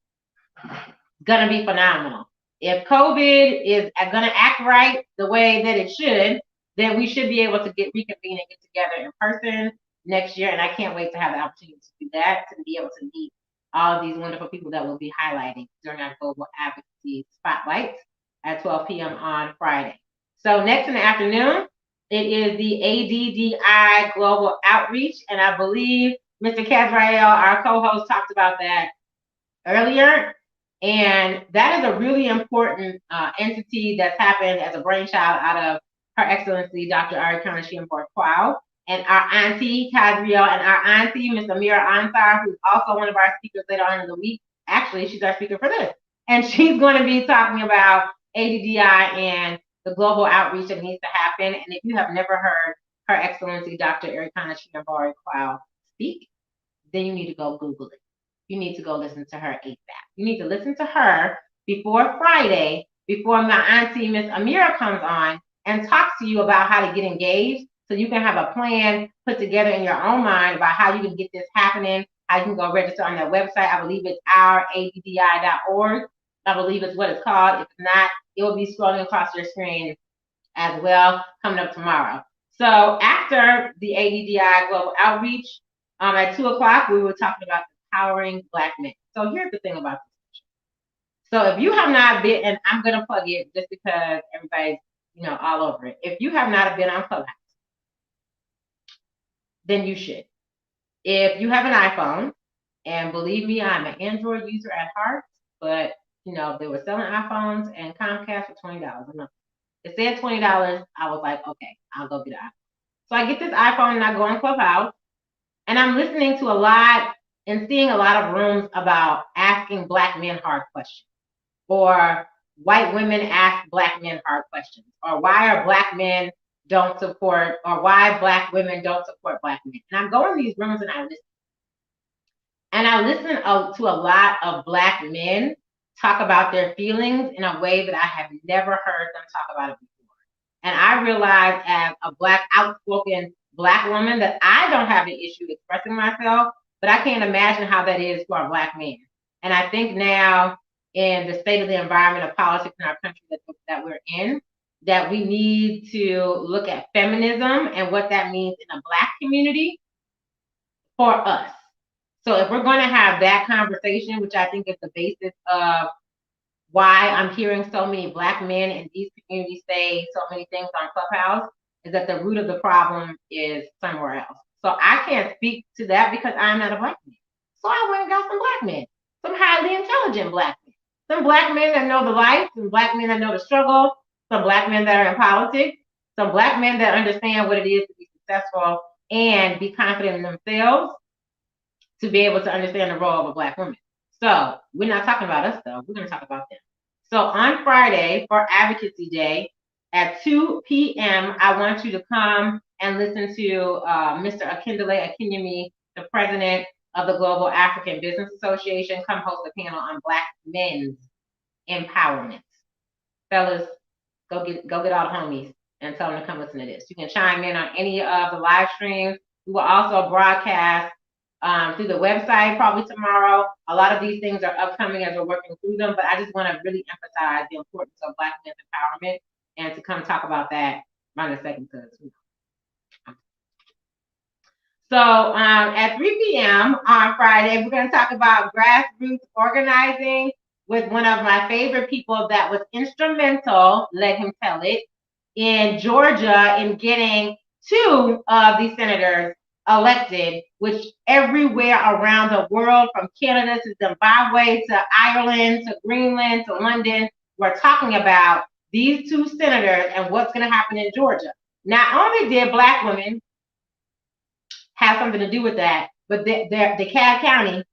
Gonna be phenomenal. If COVID is gonna act right the way that it should, then we should be able to reconvene and get together in person next year. And I can't wait to have the opportunity to do that, to be able to meet all of these wonderful people that we'll be highlighting during our Global Advocacy Spotlight at 12 p.m. on Friday. So next in the afternoon, it is the ADDI Global Outreach, and I believe Mr. Kazrael, our co-host, talked about that earlier. And that is a really important entity that's happened as a brainchild out of Her Excellency Dr. Arikana Shimbor-Kwao, and our auntie Kazrael, and our auntie Ms. Amira Ansar, who's also one of our speakers later on in the week. Actually, she's our speaker for this, and she's going to be talking about ADDI and the global outreach that needs to happen. And if you have never heard Her Excellency Dr. Arikana Shimbor-Kwao speak, then you need to go Google it. You need to go listen to her ASAP. You need to listen to her before Friday, before my auntie Miss Amira comes on and talks to you about how to get engaged, so you can have a plan put together in your own mind about how you can get this happening, how you can go register on their website. I believe it's ouraddi.org. I believe it's what it's called. If not, it will be scrolling across your screen as well coming up tomorrow. So after the ADDI Global Outreach, at 2 o'clock, we were talking about empowering Black men. So here's the thing about this. So if you have not been, and I'm going to plug it just because everybody's, all over it. If you have not been on Clubhouse, then you should. If you have an iPhone, and believe me, I'm an Android user at heart, but they were selling iPhones and Comcast for $20. It said $20. I was like, okay, I'll go get an iPhone. So I get this iPhone and I go on Clubhouse, and I'm listening to a lot and seeing a lot of rooms about asking Black men hard questions, or white women ask Black men hard questions, or why are Black men don't support, or why Black women don't support Black men. And I'm going to these rooms and I listen. And I listen to a lot of Black men talk about their feelings in a way that I have never heard them talk about it before. And I realized, as a Black, outspoken Black woman, that I don't have an issue expressing myself, but I can't imagine how that is for a Black man. And I think now, in the state of the environment of politics in our country that we're in, that we need to look at feminism and what that means in the Black community for us. So if we're going to have that conversation, which I think is the basis of why I'm hearing so many Black men in these communities say so many things on Clubhouse, is that the root of the problem is somewhere else. So I can't speak to that because I'm not a Black man. So I went and got some Black men, some highly intelligent Black men, some Black men that know the life, some Black men that know the struggle, some Black men that are in politics, some Black men that understand what it is to be successful and be confident in themselves, to be able to understand the role of a Black woman. So we're not talking about us, though. We're going to talk about them. So on Friday, for Advocacy Day, at 2 p.m., I want you to come and listen to Mr. Akindele Akinyemi, the president of the Global African Business Association, come host a panel on Black men's empowerment. Fellas, go get all the homies and tell them to come listen to this. You can chime in on any of the live streams. We will also broadcast through the website probably tomorrow. A lot of these things are upcoming as we're working through them, but I just want to really emphasize the importance of Black men's empowerment and to come talk about that right in a second. So at 3 p.m. on Friday, we're going to talk about grassroots organizing with one of my favorite people that was instrumental, let him tell it, in Georgia in getting 2 of these senators elected, which everywhere around the world, from Canada to Zimbabwe to Ireland to Greenland to London, we're talking about these 2 senators and what's going to happen in Georgia. Not only did Black women have something to do with that, but the DeKalb County,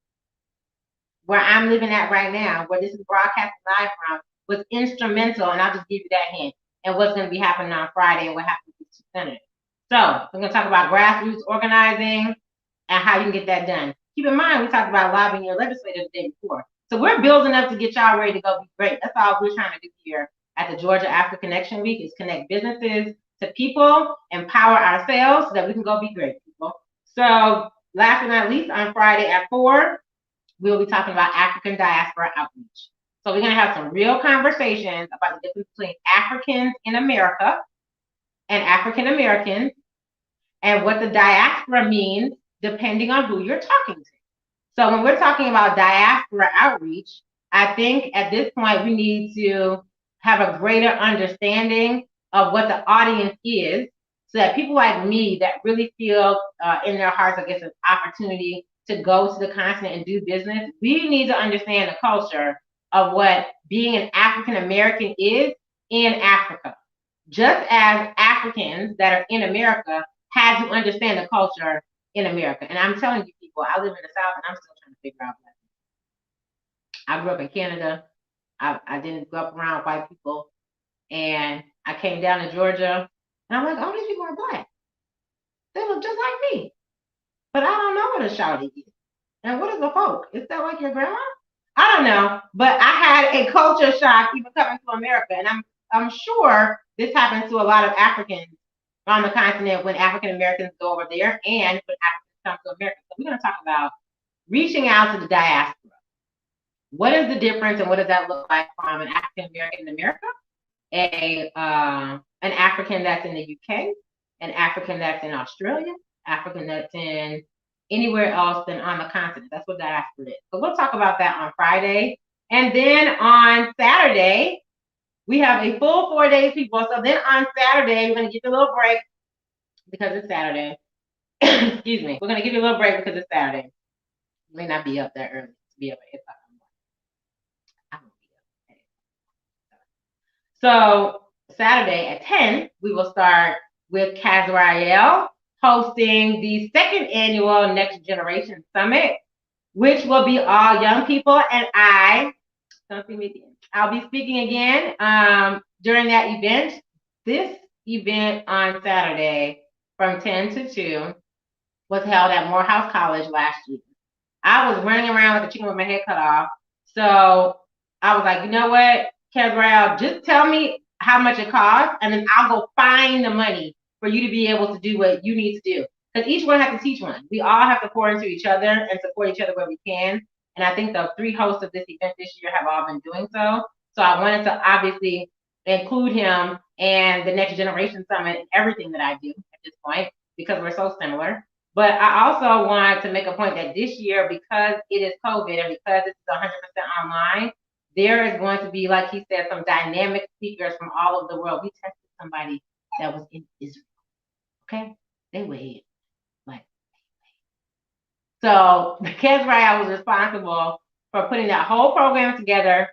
where I'm living at right now, where this is broadcasting live from, was instrumental, and I'll just give you that hint, and what's going to be happening on Friday and what happened to these 2 senators. So we're going to talk about grassroots organizing and how you can get that done. Keep in mind, we talked about lobbying your legislator the day before. So we're building up to get y'all ready to go be great. That's all we're trying to do here at the Georgia Africa Connection Week, is connect businesses to people, empower ourselves so that we can go be great people. So last but not least, on Friday at 4, we'll be talking about African diaspora outreach. So we're going to have some real conversations about the difference between Africans in America and African Americans, and what the diaspora means depending on who you're talking to. So when we're talking about diaspora outreach, I think at this point we need to have a greater understanding of what the audience is, so that people like me that really feel in their hearts, I guess, an opportunity to go to the continent and do business, we need to understand the culture of what being an African American is in Africa. Just as Africans that are in America had to understand the culture in America. And I'm telling you people, I live in the South and I'm still trying to figure out Black people. I grew up in Canada. I didn't grow up around white people. And I came down to Georgia and I'm like, oh, these people are Black. They look just like me. But I don't know what a shawty is. And what is a folk? Is that like your grandma? I don't know. But I had a culture shock even coming to America. And I'm sure this happens to a lot of Africans on the continent when African Americans go over there and when Africans come to America. So we're going to talk about reaching out to the diaspora. What is the difference and what does that look like from an African American in America, an African that's in the UK, an African that's in Australia, African that's in anywhere else than on the continent. That's what diaspora is. So we'll talk about that on Friday. And then on Saturday, we have a full 4 days, people. So then on Saturday, we're going to give you a little break because it's Saturday. Excuse me. We're going to give you a little break because it's Saturday. You may not be up that early to be up at 8 o'clock in the morning. I won't be up at 8 o'clock. So Saturday at 10, we will start with Kazrael hosting the second annual Next Generation Summit, which will be all young people. And I'll be speaking again during that event. This event on Saturday from 10 to 2 was held at Morehouse College last year. I was running around with the chicken with my head cut off. So I was like, you know what, Kazrael, just tell me how much it costs, and then I'll go find the money for you to be able to do what you need to do. Because each one has to teach one. We all have to pour into each other and support each other where we can. And I think the 3 hosts of this event this year have all been doing so. So I wanted to obviously include him and the Next Generation Summit in everything that I do at this point, because we're so similar. But I also want to make a point that this year, because it is COVID and because it's 100% online, there is going to be, like he said, some dynamic speakers from all over the world. We tested somebody that was in Israel. Okay? They weighed like. So Kazrael was responsible for putting that whole program together,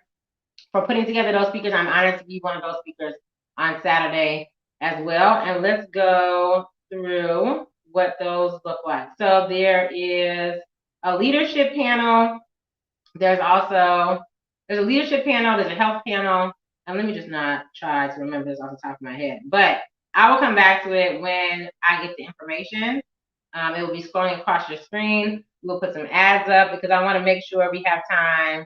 for putting together those speakers. I'm honored to be one of those speakers on Saturday as well. And let's go through what those look like. So there is a leadership panel. There's a leadership panel, there's a health panel, and let me just not try to remember this off the top of my head, but I will come back to it when I get the information. It will be scrolling across your screen. We'll put some ads up because I want to make sure we have time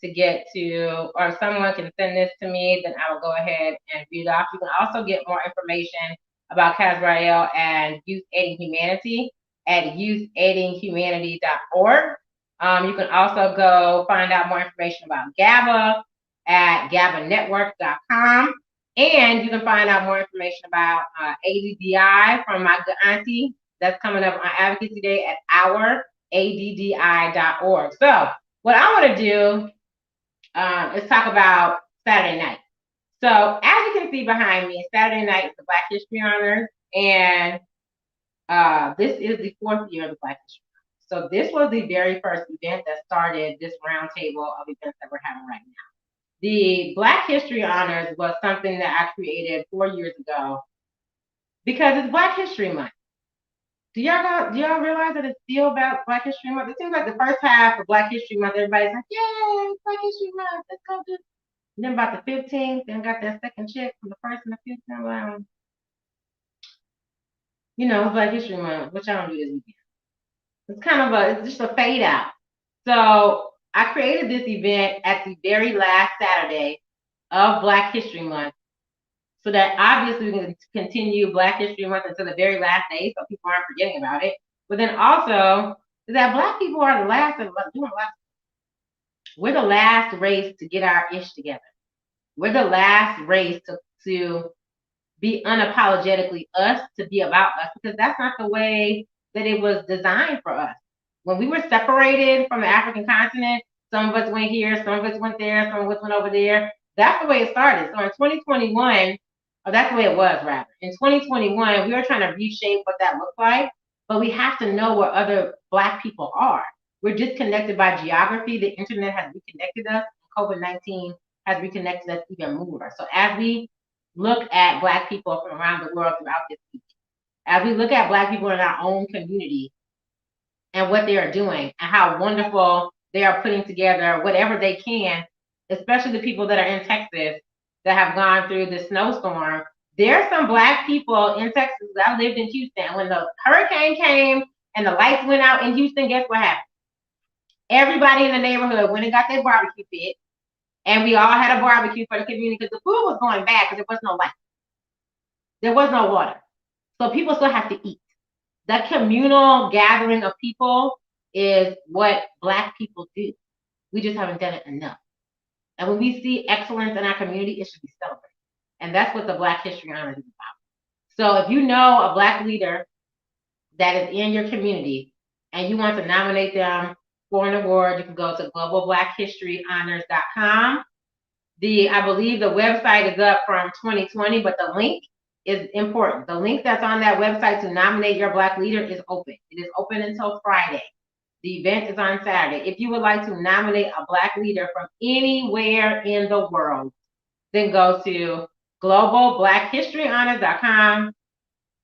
to get to, or if someone can send this to me, then I will go ahead and read off. You can also get more information about Kazrael and Youth Aiding Humanity at youthaidinghumanity.org. You can also go find out more information about GABA at gabanetwork.com. And you can find out more information about ADDI from my good auntie. That's coming up on Advocacy Day at ouraddi.org. So what I want to do is talk about Saturday night. So as you can see behind me, Saturday night is the Black History Honors, and this is the 4th year of the Black History Honors. So this was the very first event that started this roundtable of events that we're having right now. The Black History Honors was something that I created 4 years ago because it's Black History Month. Do y'all realize that it's still about Black History Month? It seems like the first half of Black History Month, everybody's like, yay, it's Black History Month, let's go do it. And then about the 15th, then got that second check from the 1st and the 15th. Like, it's Black History Month. What y'all do this weekend? It's it's just a fade out. So I created this event at the very last Saturday of Black History Month, so that obviously we can continue Black History Month until the very last day, so people aren't forgetting about it. But then also is that Black people are the last of doing a lot. We're the last race to get our ish together. We're the last race to be unapologetically us, to be about us, because that's not the way that it was designed for us. When we were separated from the African continent, some of us went here, some of us went there, some of us went over there. That's the way it started. So in 2021, or that's the way it was rather. In 2021, we were trying to reshape what that looked like, but we have to know where other Black people are. We're disconnected by geography. The internet has reconnected us. COVID-19 has reconnected us even more. So as we look at Black people from around the world throughout this week, as we look at Black people in our own community and what they are doing and how wonderful they are putting together whatever they can, especially the people that are in Texas that have gone through the snowstorm. There's some Black people in Texas. I lived in Houston. When the hurricane came and the lights went out in Houston, guess what happened? Everybody in the neighborhood went and got their barbecue pit, and we all had a barbecue for the community because the food was going bad because there was no light. There was no water. So people still have to eat. That communal gathering of people is what Black people do. We just haven't done it enough. And when we see excellence in our community, it should be celebrated. And that's what the Black History Honors is about. So if you know a Black leader that is in your community and you want to nominate them for an award, you can go to globalblackhistoryhonors.com. I believe the website is up from 2020, but the link is important. The link that's on that website to nominate your Black leader is open. It is open until Friday. The event is on Saturday. If you would like to nominate a Black leader from anywhere in the world, then go to globalblackhistoryhonors.com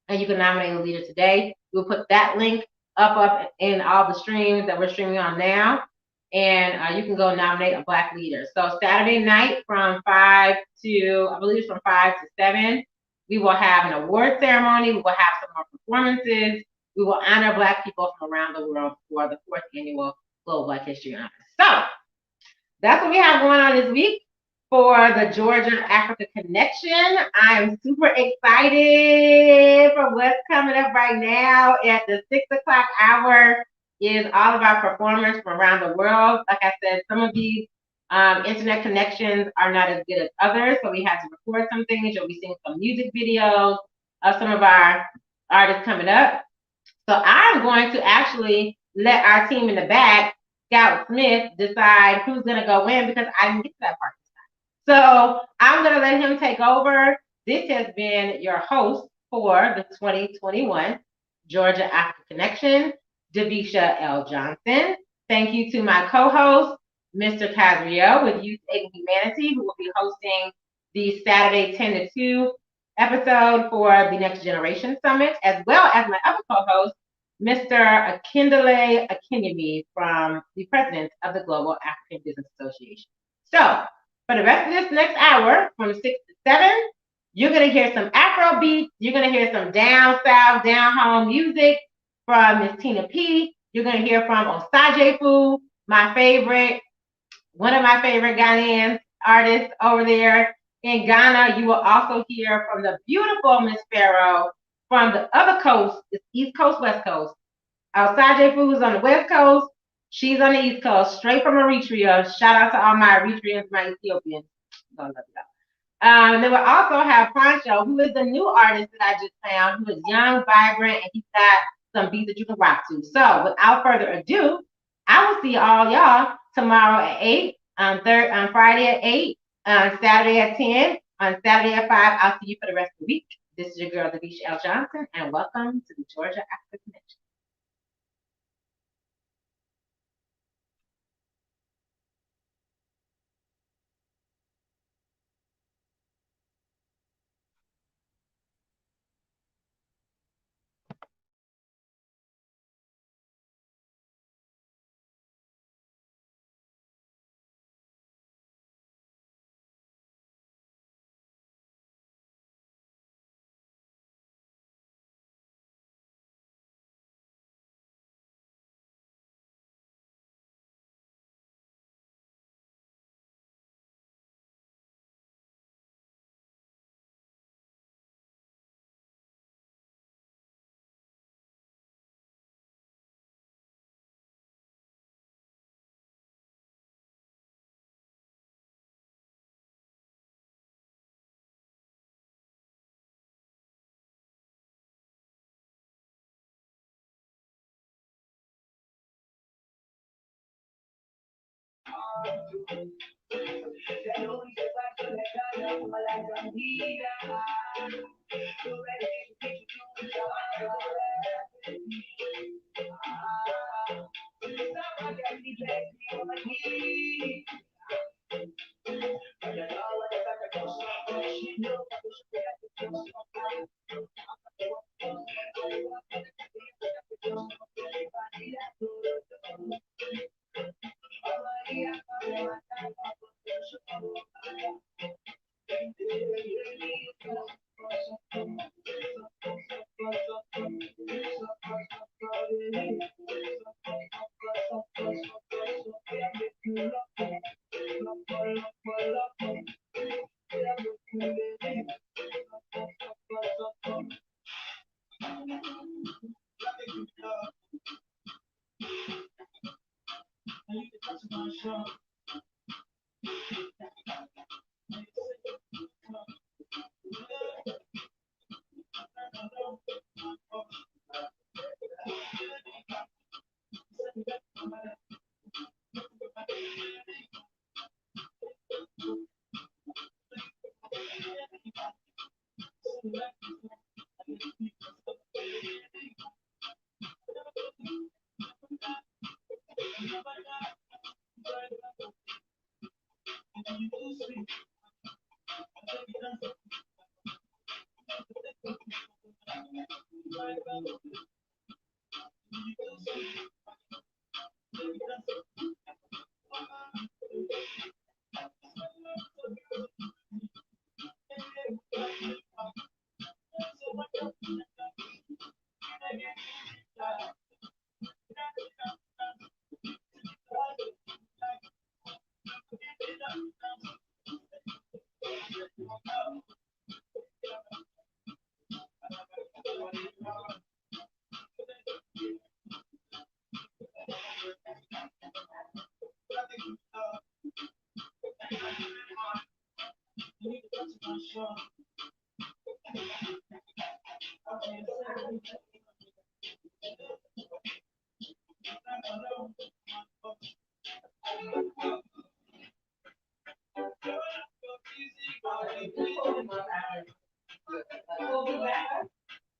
and you can nominate a leader today. We'll put that link up in all the streams that we're streaming on now. And you can go nominate a Black leader. So Saturday night from 5 to, I believe it's from 5 to 7, we will have an award ceremony. We will have some more performances. We will honor Black people from around the world for the 4th annual Global Black History Honors. So that's what we have going on this week for the Georgia Africa Connection. I'm super excited for what's coming up right now. At the 6 o'clock hour is all of our performers from around the world. Like I said, some of these internet connections are not as good as others, so we had to record some things. You'll be seeing some music videos of some of our artists coming up. So I'm going to actually let our team in the back, Scout Smith, decide who's going to go in because I didn't get to that part. So I'm going to let him take over. This has been your host for the 2021 Georgia Africa Connection, Davisha L. Johnson. Thank you to my co-host, Mr. Kazriel with Youth Aid and Humanity, who will be hosting the Saturday 10 to 2 episode for the Next Generation Summit, as well as my other co-host, Mr. Akindele Akinyemi, from the president of the Global African Business Association. So for the rest of this next hour, from 6 to 7, you're going to hear some Afro beats. You're going to hear some down south, down home music from Miss Tina P. You're going to hear from Osaje Fu, one of my favorite Ghanaian artists over there in Ghana. You will also hear from the beautiful Miss Pharaoh from the other coast, it's East Coast, West Coast. Osaje Fu is on the West Coast. She's on the East Coast, straight from Eritrea. Shout out to all my Eritreans, my Ethiopians. Then we'll also have Pancho, who is the new artist that I just found, who is young, vibrant, and he's got some beats that you can rock to. So without further ado, I will see all y'all tomorrow at 8, on Friday at 8, on Saturday at 10, on Saturday at 5. I'll see you for the rest of the week. This is your girl, Davisha L. Johnson, and welcome to the Georgia Africa Connection.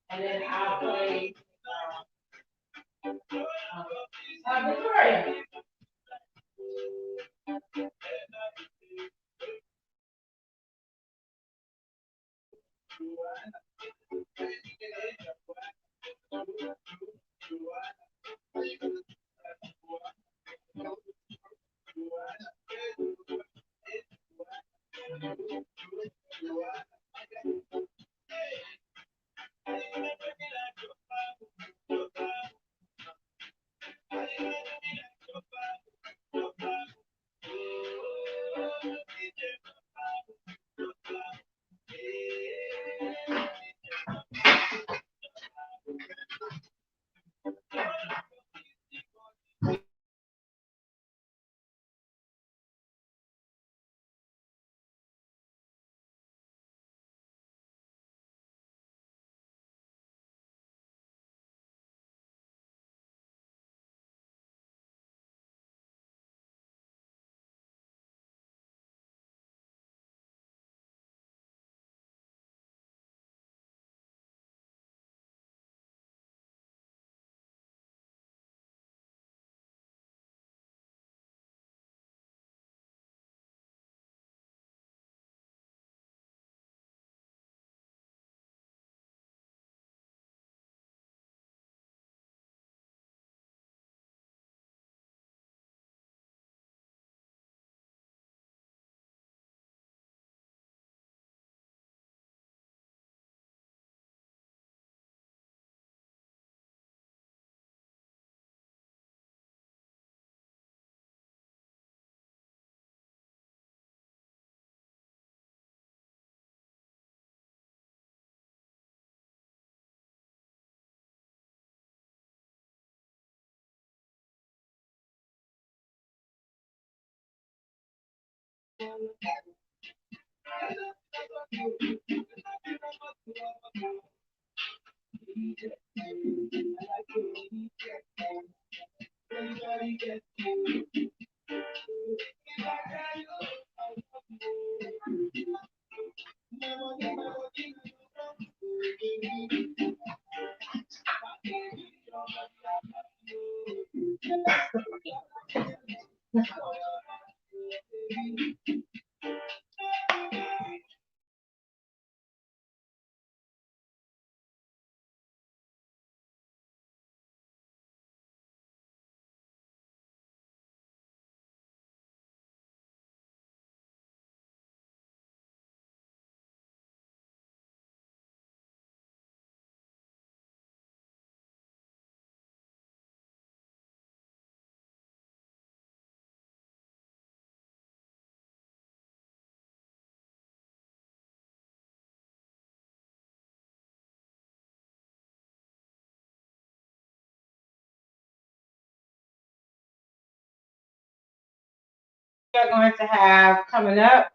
And then I'll play Victoria. We're going to have coming up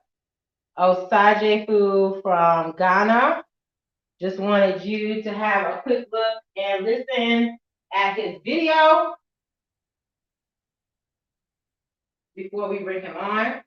Osaje Fu from Ghana. Just wanted you to have a quick look and listen at his video before we bring him on.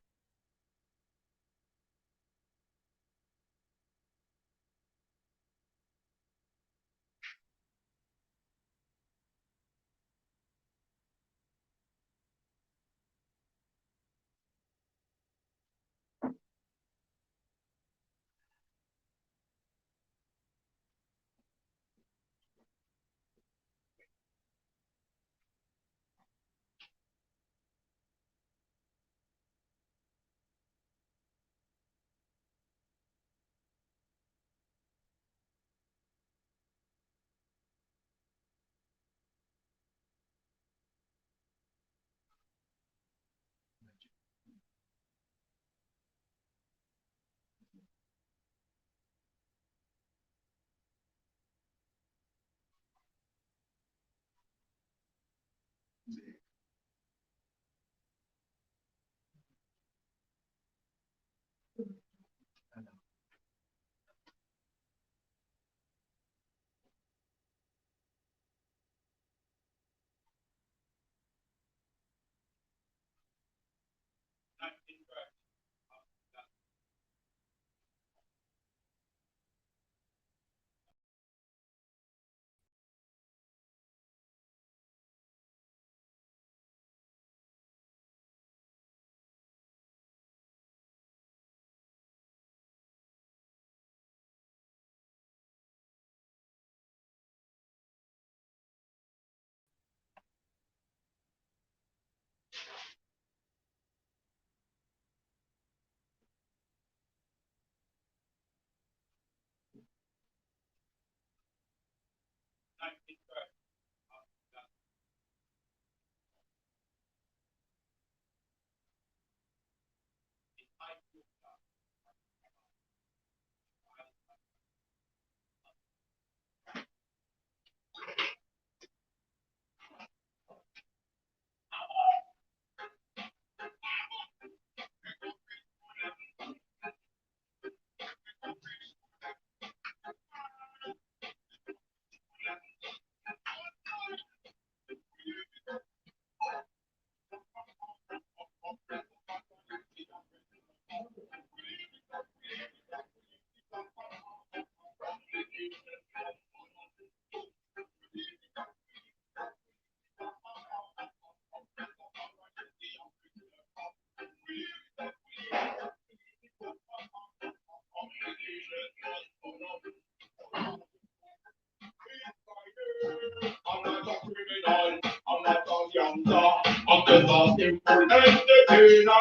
I'm not a criminal, I'm not a gangster, I'm just a simple entertainer.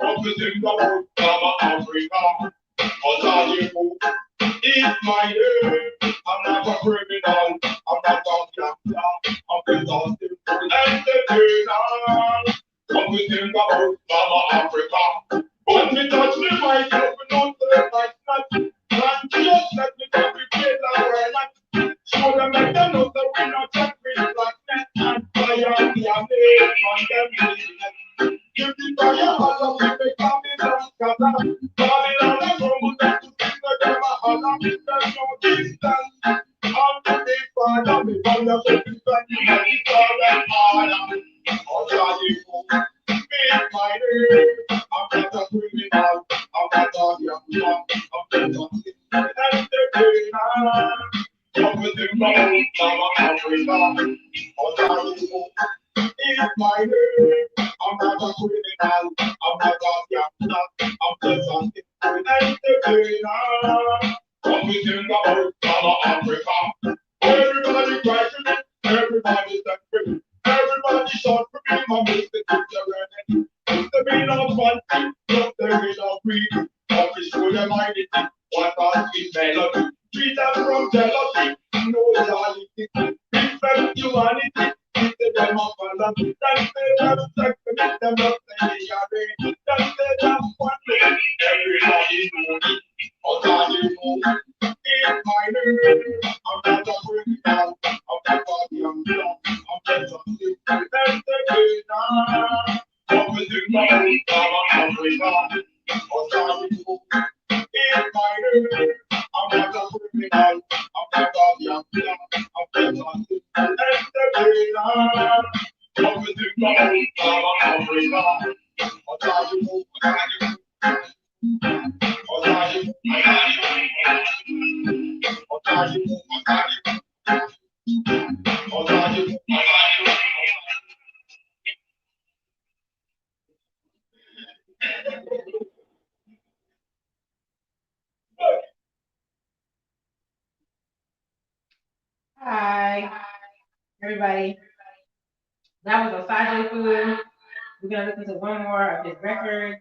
Representing the world of Africa, cause I move is my name. I'm not a criminal, I'm not a gangster, I'm just a simple entertainer. Representing the world of Africa. When me touch me mic, open up the mic, not and just let me come with it like we're not. Show them like them know that we're not just with black men and fire. We are made on them. Give the fire all of them, they come in and scatter. Babylon and rumble, that to see the them a holler. There's no distance. I'm the big father, me from the baby family, and it's all that harder. Oh, Johnny, make my name. I'm not a criminal, I'm not a young I'm just a entertainer. Come with the money, Mama Africa. Oh, Johnny, is my name. I'm not a criminal, I'm not a young I'm just a entertainer. Come with the money, Mama Africa. Everybody cry to me, everybody step for me. Everybody shout for me, my music is the remedy. The beat of one thing, just the beat of greed. But we show them identity, what else is melody. Treat them from jealousy, no loyalty. Respect humanity, keep them up and up. That's the respect, make them not say they are ready. That's the just one thing, everybody know me. Oh, God, you know in my name, I'm not a criminal, I'm not a young man, I'm just a simple entertainer. Come with the money, Mama Africa. Oh, God, you know in my name, I'm not a criminal, I'm not a young man, I'm just a simple entertainer. Come with the money, Mama Africa. Oh, God, you know, oh, God, you Hi, everybody. That was Osage Food. We're gonna listen to one more of his records,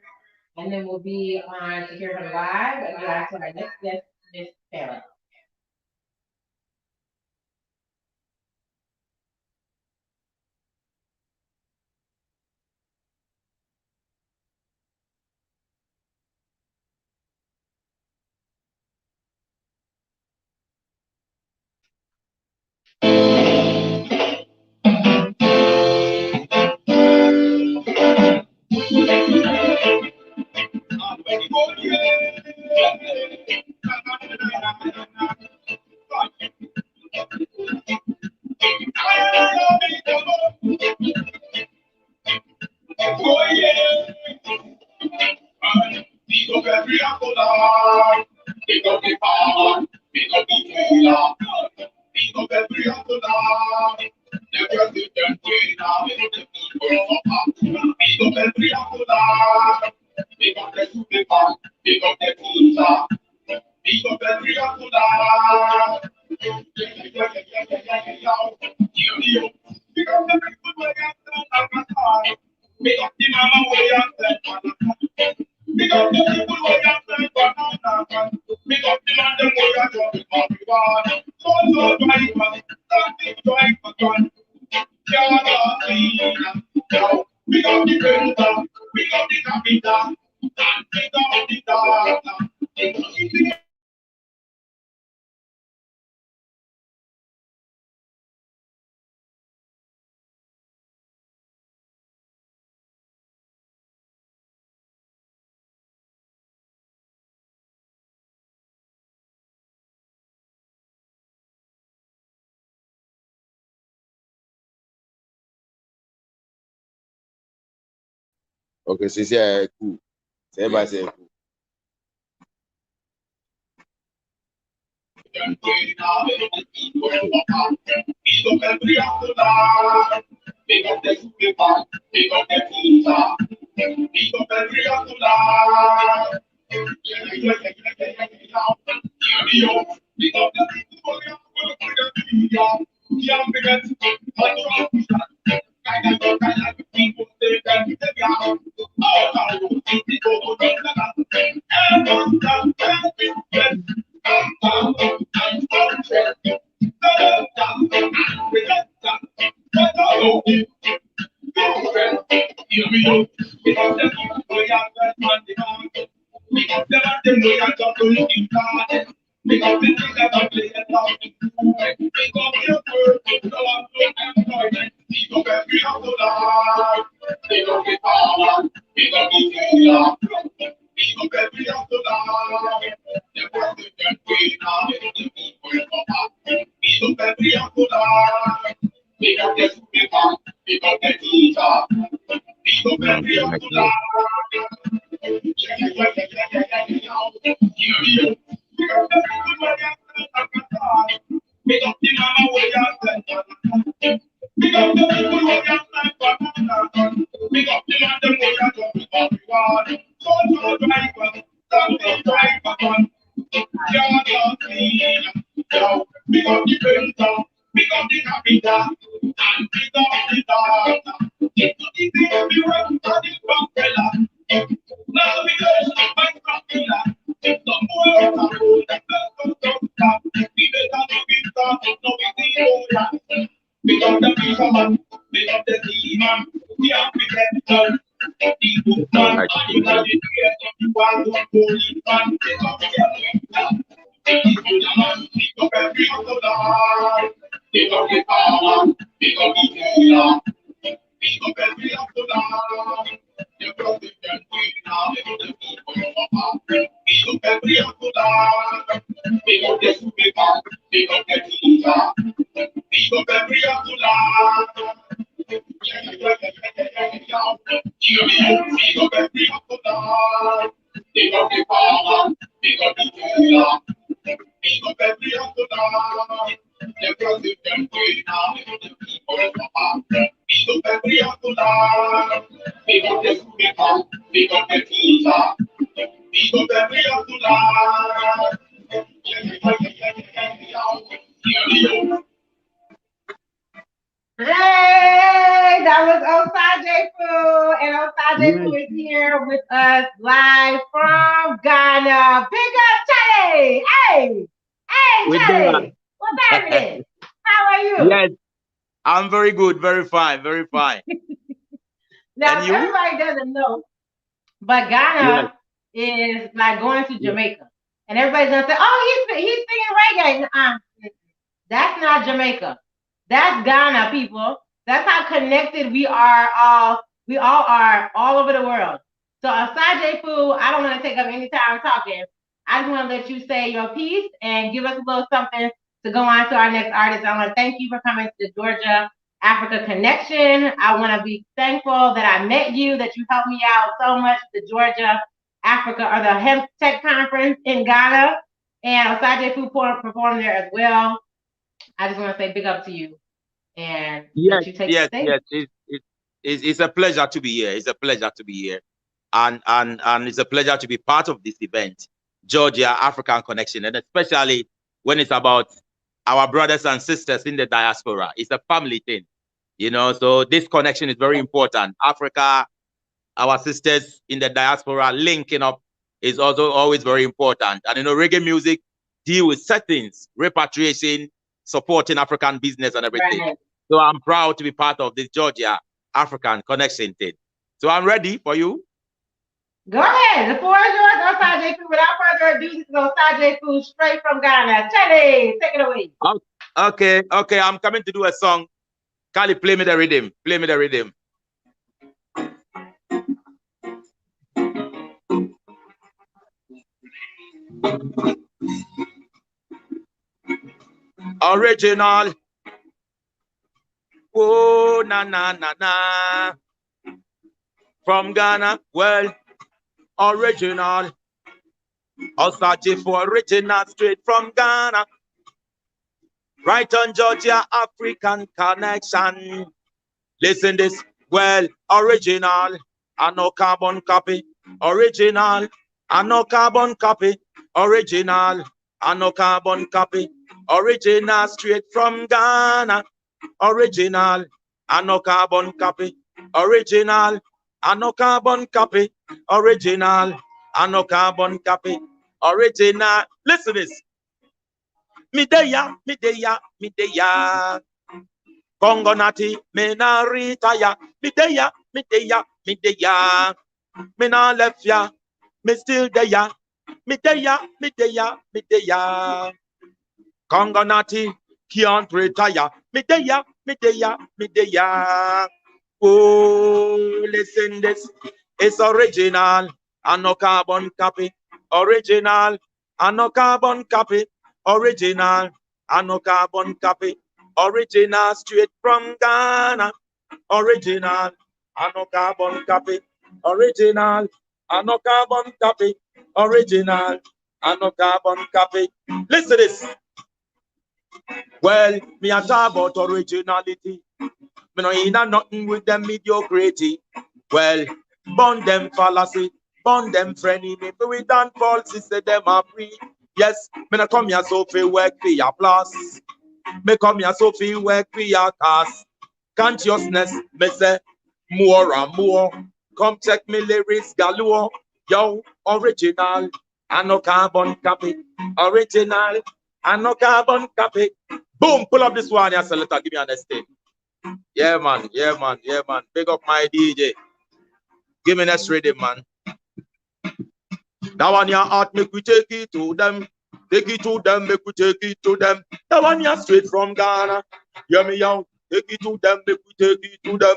and then we'll be on to hear him live and go on to our next guest, Miss Pamela. Okay, so yeah, cool. So everybody say cool. Big up the super, big up the teacher, big up every other line. Big up the people, young bigots, kind of people, they can be the young. Oh, people, Hey, that was Osage Fu, and Osage Fu is here with us live from Ghana. Big up, Charlie! Hey, hey, With that. Charlie! What's happening? How are you? Yes, I'm very good, very fine, very fine. Now, And you? everybody doesn't know, but Ghana is like going to Jamaica, and everybody's gonna say, "Oh, he's singing reggae." That's not Jamaica. That's Ghana, people. That's how connected we are all. We all are all over the world. So Asajay Fu, I don't want to take up any time talking. I just want to let you say your piece and give us a little something to go on to our next artist. I want to thank you for coming to the Georgia Africa Connection. I want to be thankful that I met you, that you helped me out so much at the Georgia Africa or the Hemp Tech Conference in Ghana. And Asajay Fu performed there as well. I just want to say big up to you and let you take the stage. It's a pleasure to be here. It's a pleasure to be here. And it's a pleasure to be part of this event, Georgia African Connection, and especially when it's about our brothers and sisters in the diaspora. It's a family thing, you know, so this connection is very important. Africa, our sisters in the diaspora linking up is also always very important. And, you know, reggae music deal with settings, repatriation, supporting African business and everything. Right. So I'm proud to be part of this Georgia African Connection thing. So I'm ready for you. Go ahead. The floor is yours, Osage Fu. Without further ado, this is Osage Fu straight from Ghana. Chele, take it away. Okay. I'm coming to do a song. Kali, play me the rhythm. Play me the rhythm. Original. Oh, na na na na. from Ghana. Well, original. Osage for original straight from Ghana. Right on Georgia African connection. Listen this, well, original, and no carbon copy. Original, and no carbon copy. Original, and no carbon copy. Original straight from Ghana. Original, and no carbon copy. Original, and no carbon copy. Original, and no carbon copy. Original. Listen this. Mideya, mideya, mideya. Congo nati, me na retire. Mideya, mideya, mideya. Me na left ya, me still there. Mideya, mideya, mideya. Congo nati, can't retire. Mideya, mideya, mideya. Oh, listen this. It's original and no carbon copy. Original and no carbon copy. Original and no carbon copy. Original straight from Ghana. Original and no carbon copy. Original and no carbon copy. Original and no carbon copy. Listen to this. Well, me a talk about originality. Me no in nothing with them mediocrity. Well, burn them fallacy, burn them friendly. Maybe we done false, say them are free. Yes, me no come here so fi work for your plus. Me come here so fi work for your cause. Consciousness, me say more and more. Come check me lyrics galore. Yo, original, and no carbon copy. Original, and no carbon copy. Boom, pull up this one here, Selector. Give me an estate. Yeah, man. Yeah, man. Yeah, man. Big up my DJ. Give me next rhythm, man. That one your heart, make we take it to them. Take it to them, make we take it to them. That one you're straight from Ghana. Hear me out. Take it to them, make we take it to them.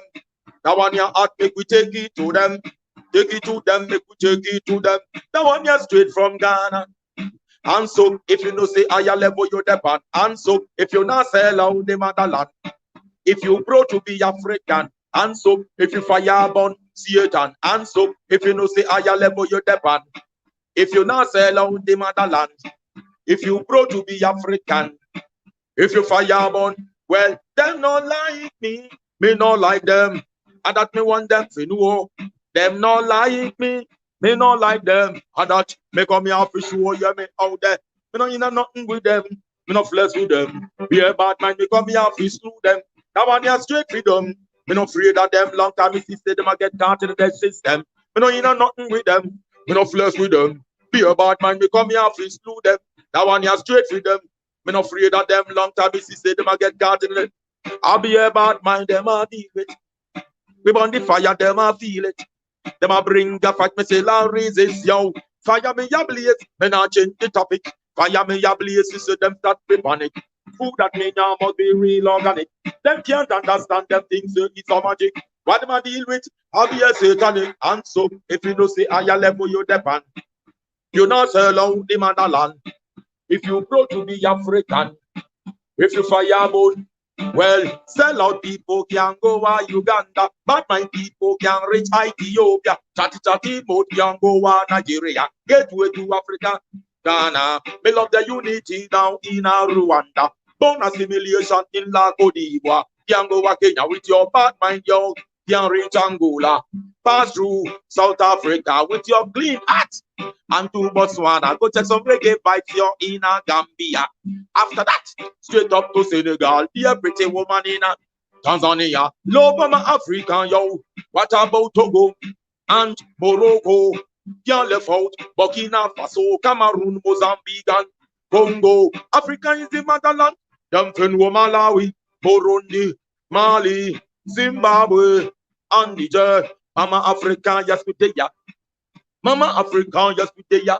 That one your heart, make we take it to them. Take it to them, make we take it to them. That one you're straight from Ghana. And so, if you know say higher level, you're depend. And so, if you not sell out the motherland. If you grow to be African, and so if you fire born Satan, and so if you know say higher level you depend. If you not sell out the motherland, if you grow to be African, if you fire born, well, them not like me not like them, and that me want them to know. Them not like me not like them, and that me come here for show you me out there. Me no in nothing with them, me no flex with them. Be a bad man, me come here for slew them. That one is straight freedom. Me no afraid of them. Long time me see say them a get caught in the dead system. Me no in nothing with them. Me no flex with them. Be a bad man, me come here for slew them. That one is straight freedom. Me no afraid of them. Long time me see say them a get caught in the. I be a bad man, them a deal with. We burn the fire, them a feel it. Them a bring the fight. Me say Lord resist yo. Fire me a blaze. Me not change the topic. Fire me a blaze. You see them start to panic. Food that me now must be real organic. Them can't understand them things, it's a magic. What them a deal with? I'll be a satanic. And so, if you don't say higher level, you depend. You not sell out the motherland. If you grow to be African, if you fire bone, well, sell out people can go to Uganda, but my people can reach Ethiopia. Chatty mode can go to Nigeria. Gateway to Africa. Ghana, me love the unity down in Rwanda. Born assimilation in La Côte d'Ivoire. Can go to Kenya with your bad mind, yo. Can reach Angola. Pass through South Africa with your clean heart. And to Botswana, go check some reggae vibes here in Gambia. After that, straight up to Senegal. Be a pretty woman in Tanzania. Love my African, yo. What about Togo and Morocco? Can't left out Burkina Faso, Cameroon, Mozambique, and Congo. Africa is the motherland. Them Fenwo, Malawi, Burundi, Mali, Zimbabwe, and Niger. Mama Africa, yes, we there. Mama Africa, yes, we there.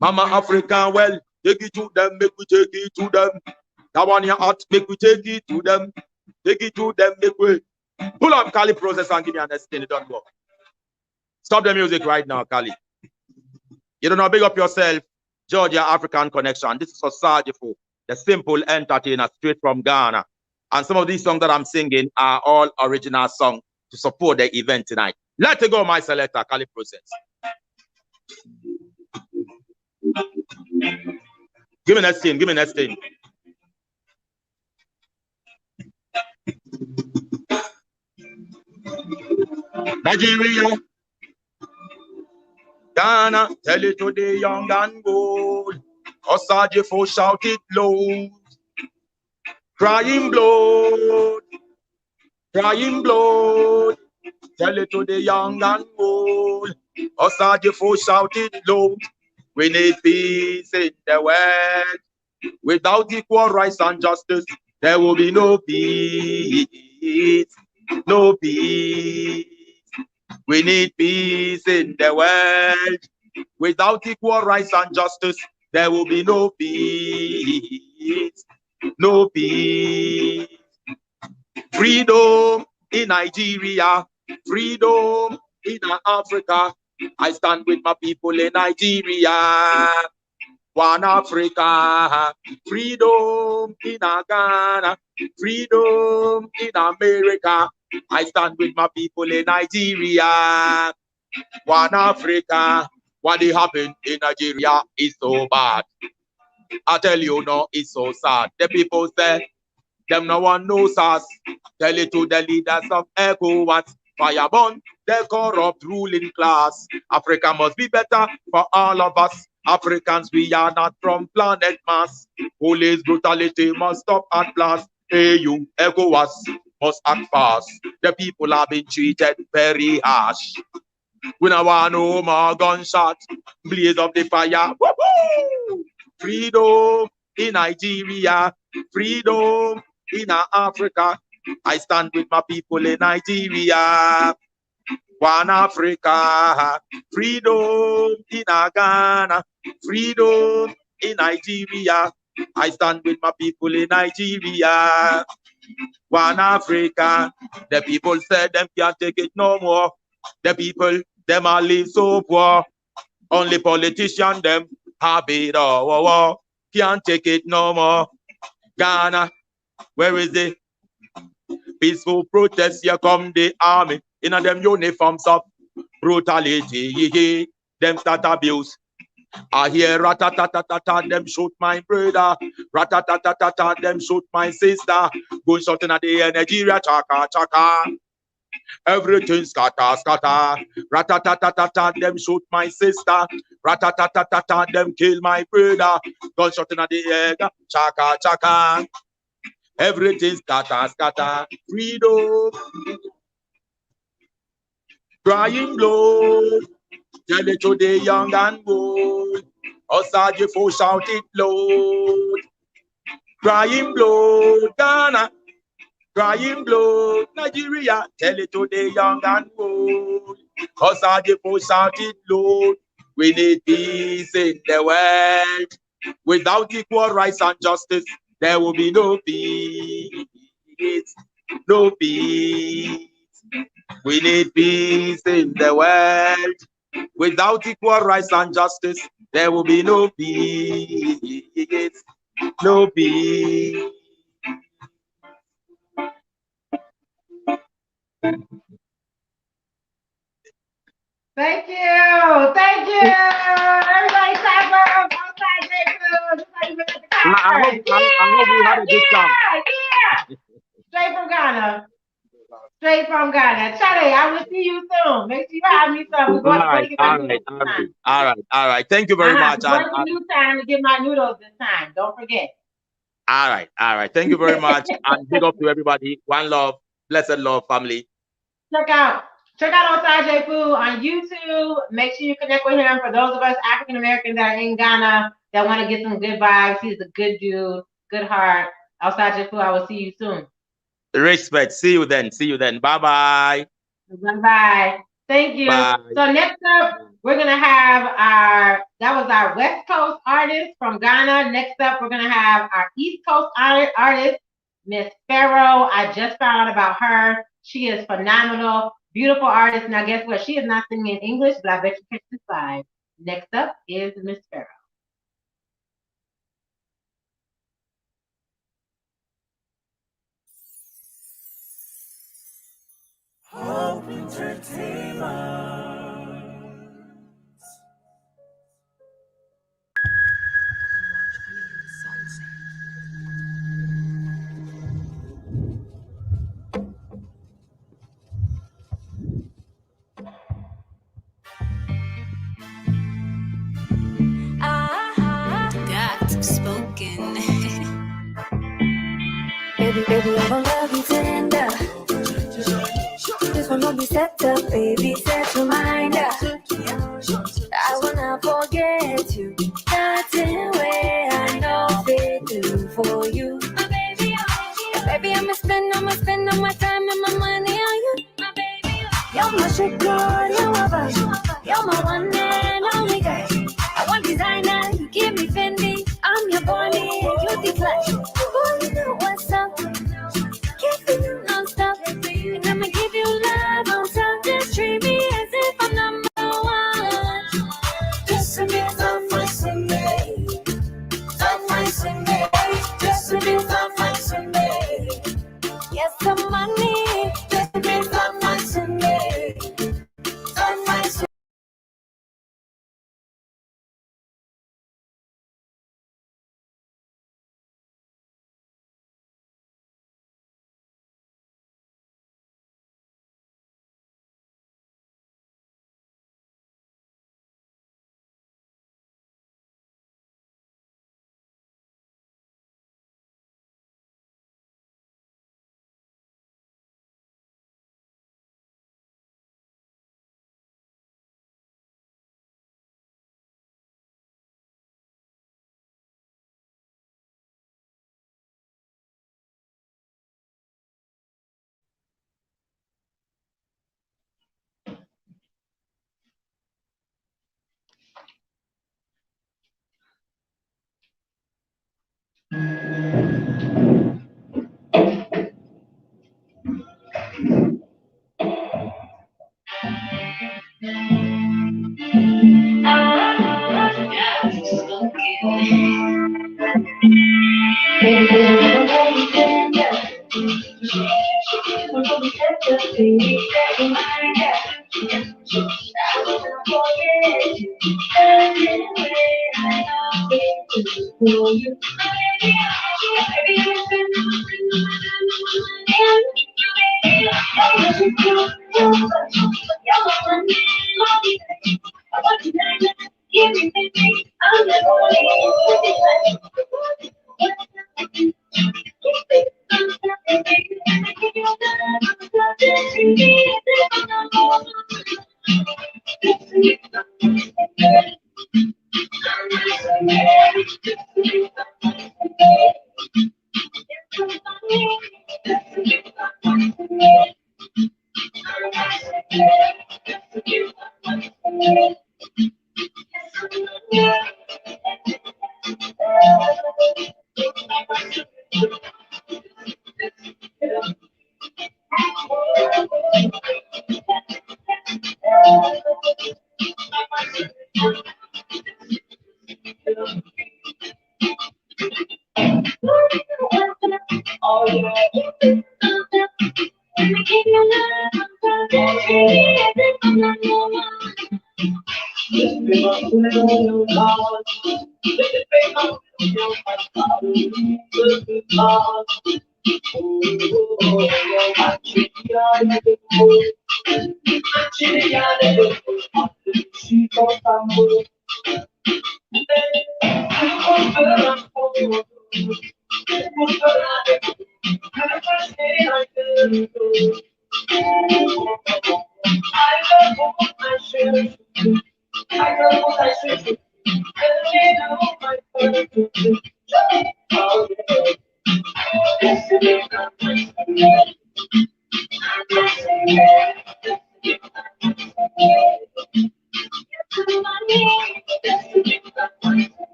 Mama Africa, well, take it to them, make we take it to them. That one your heart, make we take it to them. Take it to them, make we. Pull up Kali process and give me an estimate, don't go. Stop the music right now, Kali. You don't know, big up yourself. Georgia African Connection. This is Osajifo, the simple entertainer straight from Ghana. And some of these songs that I'm singing are all original songs to support the event tonight. Let it go, my selector. Cali process. Give me next thing. Give me next thing. Nigeria, Ghana, tell it to the young and old. Osage for shout it loud. Crying blood, crying blood. Tell it to the young and old. Osage for shout it loud. We need peace in the world. Without equal rights and justice, there will be no peace. No peace. We need peace in the world. Without equal rights and justice, there will be no peace. No peace. Freedom in Nigeria. Freedom in Africa. I stand with my people in Nigeria. One Africa, freedom in Ghana, freedom in America. I stand with my people in Nigeria. One Africa, what they happen in Nigeria is so bad. I tell you, no, it's so sad. The people say, them no one knows us. Tell it to the leaders of ECOWAS. Fireburn, the corrupt ruling class. Africa must be better for all of us. Africans, we are not from planet Mars. Police brutality must stop at last. AU, ECOWAS must act fast. The people have been treated very harsh. We don't want no more gunshots. Blaze of the fire. Woo-hoo! Freedom in Nigeria. Freedom in Africa. I stand with my people in Nigeria. One Africa. Freedom in Ghana. Freedom in Nigeria. I stand with my people in Nigeria. One Africa. The people said them can't take it no more. The people, them are live so poor. Only politicians, them have it all. Can't take it no more. Ghana, where is it? Peaceful protest, here come the army. In them uniforms of brutality. Them start abuse. I hear ratatatata, them shoot my brother. Ratatatata, them shoot my sister. Go shooting at the air, Nigeria, chaka, chaka. Everything scatter, scatter. Ratatatata, them shoot my sister. Ratatatata, them kill my brother. Gunshot in the air, chaka, chaka. Everything scatter, scatter. Freedom. Crying blood. Tell it to the young and old. Osage for shout it loud. Crying blood, Ghana. Crying blood, Nigeria. Tell it to the young and old. Osage for shout it loud. We need peace in the world. Without equal rights and justice, there will be no peace. No peace. We need peace in the world. Without equal rights and justice, there will be no peace. No peace. Thank you. Thank you. Everybody clap up outside J. Just like you been at the I hope we had a good time. Yeah. Straight from Ghana. Straight from Ghana. Charlie, I will see you soon. Make sure you have me some. We're going to get my noodles this time. All right. Thank you very much. I'm going to time to get my noodles this time. Don't forget. All right. Thank you very much. And big up to everybody. One love, blessed love, family. Check out Osage Fu on YouTube. Make sure you connect with him. For those of us African Americans that are in Ghana that want to get some good vibes, he's a good dude, good heart. Osage Fu, I will see you soon. Respect. See you then. Bye-bye. Bye-bye. Thank you. Bye. So next up, we're going to have that was our West Coast artist from Ghana. Next up, we're going to have our East Coast artist, Miss Pharaoh. I just found out about her. She is phenomenal, beautiful artist. Now, guess what? She is not singing in English, but I bet you catch this vibe. Next up is Miss Pharaoh. Hope Got spoken. Baby, I'm gonna love you tender. This one gonna be set up, baby, set your mind up. I will not forget you. Nothing where I know they do for you. My baby, I'ma spend all my time and my money on you. My baby, you're my shit girl, you're my vibe. You're my one and only guy. I want designer, you give me Fendi. I'm your Bonnie, you decline. Boy, you know what's up. Keep you non-stop. And I'ma give you love on top. Just treat me as if I'm number one. Just a bit of my Sunday. Of my Sunday. Just a bit of my Sunday. Yes, some money. Just a bit of my Sunday. Of my Sunday.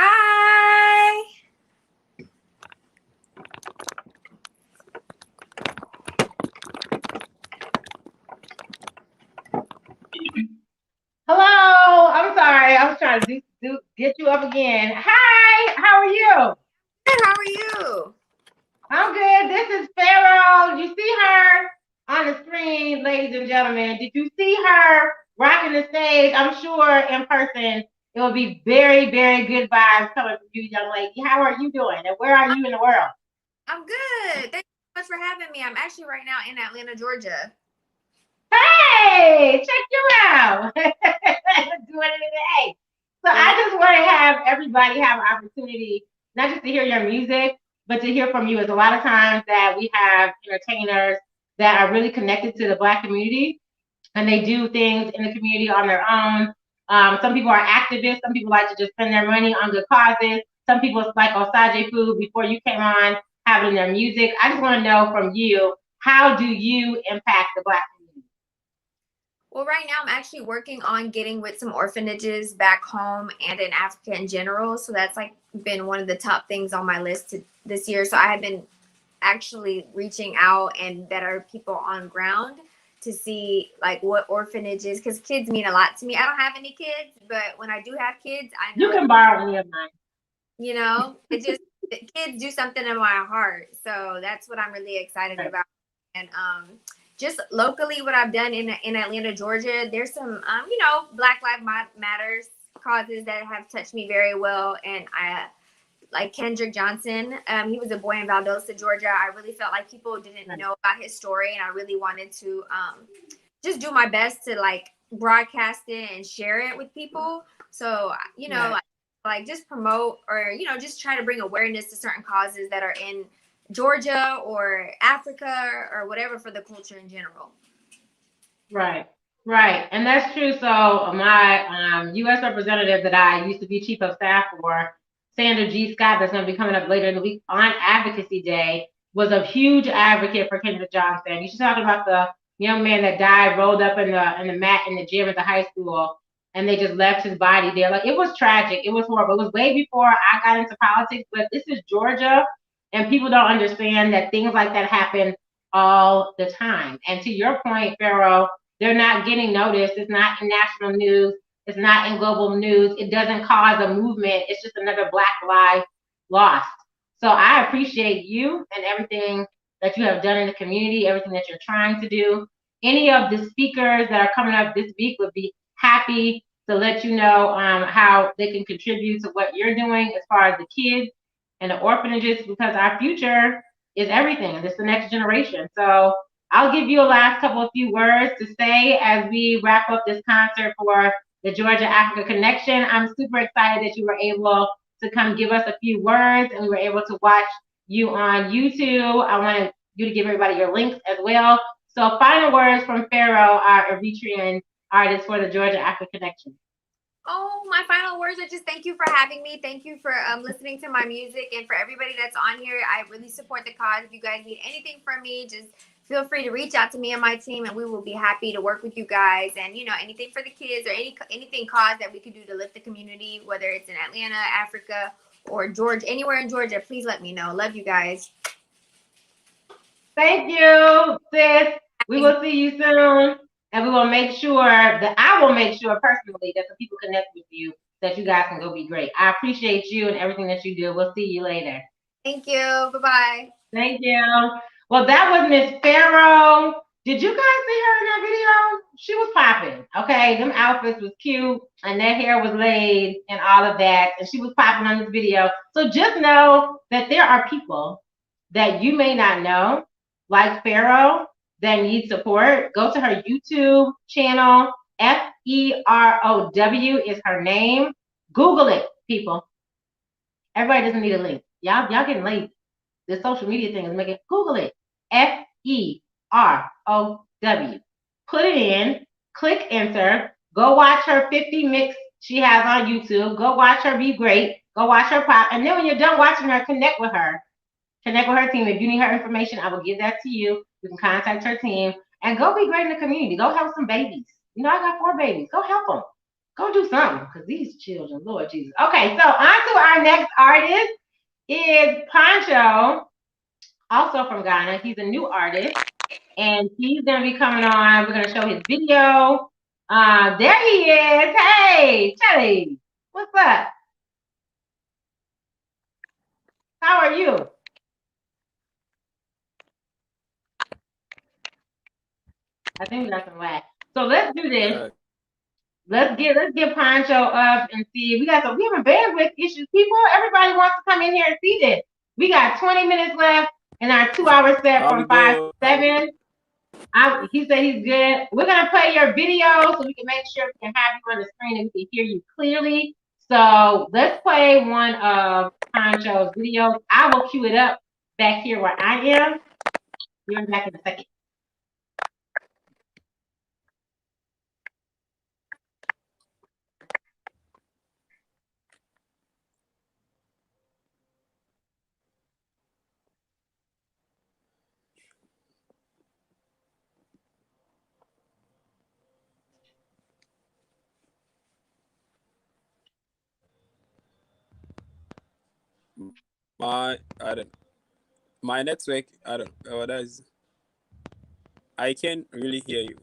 Hi. Hello. I'm sorry. I was trying to get you up again. Hi. How are you? Good. How are you? I'm good. This is Pharaoh. You see her on the screen, ladies and gentlemen. Did you see her rocking the stage? I'm sure in person it will be very, very good vibes coming from you, young lady. How are you doing? And where are you in the world? I'm good. Thank you so much for having me. I'm actually right now in Atlanta, Georgia. Hey, check you out. Doing it today. So I just want to have everybody have an opportunity, not just to hear your music, but to hear from you. It's a lot of times that we have entertainers that are really connected to the Black community and they do things in the community on their own. Some people are activists. Some people like to just spend their money on good causes. Some people like Osage Food before you came on, having their music. I just want to know from you, how do you impact the Black community? Well, right now I'm actually working on getting with some orphanages back home and in Africa in general. So that's like been one of the top things on my list this year. So I have been actually reaching out and that are people on ground to see like what orphanages, because kids mean a lot to me. I don't have any kids, but when I do have kids, I know you can borrow any of mine. You know, it just kids do something in my heart. So that's what I'm really excited about. And just locally, what I've done in Atlanta, Georgia, there's some Black Lives Matters causes that have touched me very well. And I like Kendrick Johnson. He was a boy in Valdosta, Georgia. I really felt like people didn't know about his story, and I really wanted to just do my best to like broadcast it and share it with people. So like just promote or just try to bring awareness to certain causes that are in Georgia or Africa or whatever for the culture in general. Right, and that's true. So my U.S. representative that I used to be chief of staff for, Sandra G. Scott, that's going to be coming up later in the week on Advocacy Day, was a huge advocate for Kendrick Johnson. You should talk about the young man that died, rolled up in the mat in the gym at the high school, and they just left his body there. Like, it was tragic. It was horrible. It was way before I got into politics, but this is Georgia, and people don't understand that things like that happen all the time. And to your point, Pharaoh, they're not getting noticed. It's not in national news. It's not in global news. It doesn't cause a movement. It's just another Black life lost. So I appreciate you and everything that you have done in the community, everything that you're trying to do. Any of the speakers that are coming up this week would be happy to let you know how they can contribute to what you're doing as far as the kids and the orphanages, because our future is everything. It's the next generation. So I'll give you a last couple of few words to say as we wrap up this concert for the Georgia Africa Connection. I'm super excited that you were able to come give us a few words and we were able to watch you on YouTube. I want you to give everybody your links as well. So final words from Pharaoh, our Eritrean artist for the Georgia Africa Connection. Oh, my final words are just thank you for having me. Thank you for listening to my music, and for everybody that's on here. I really support the cause. If you guys need anything from me, just feel free to reach out to me and my team, and we will be happy to work with you guys. And anything for the kids or anything cause that we could do to lift the community, whether it's in Atlanta, Africa, or Georgia, anywhere in Georgia, please let me know. Love you guys. Thank you, sis. We will see you soon, and we will make sure that I will make sure personally that the people connect with you, that you guys can go be great. I appreciate you and everything that you do. We'll see you later. Thank you. Bye-bye. Thank you. Well, that was Miss Pharaoh. Did you guys see her in that video? She was popping. Okay, them outfits was cute, and that hair was laid, and all of that, and she was popping on this video. So just know that there are people that you may not know, like Pharaoh, that need support. Go to her YouTube channel. FEROW is her name. Google it, people. Everybody doesn't need a link. Y'all getting lazy. The social media thing is making. Google it. FEROW. Put it in. Click enter. Go watch her 50 mix she has on YouTube. Go watch her be great. Go watch her pop. And then when you're done watching her, connect with her. Connect with her team. If you need her information, I will give that to you. You can contact her team and go be great in the community. Go help some babies. You know, I got 4 babies. Go help them. Go do something because these children, Lord Jesus. Okay, so on to our next artist is Pancho, also from Ghana. He's a new artist, and he's going to be coming on. We're going to show his video. There he is. Hey, Chelly, what's up? How are you? I think we got some lag. So let's do this. Let's get Pancho up and see. We having bandwidth issues, people. Everybody wants to come in here and see this. We got 20 minutes left in our 2-hour set from 5 to 7. He said he's good. We're gonna play your video so we can make sure we can have you on the screen and we can hear you clearly. So let's play one of Pancho's videos. I will cue it up back here where I am. We'll be back in a second. My network, I don't know what that is. I can't really hear you.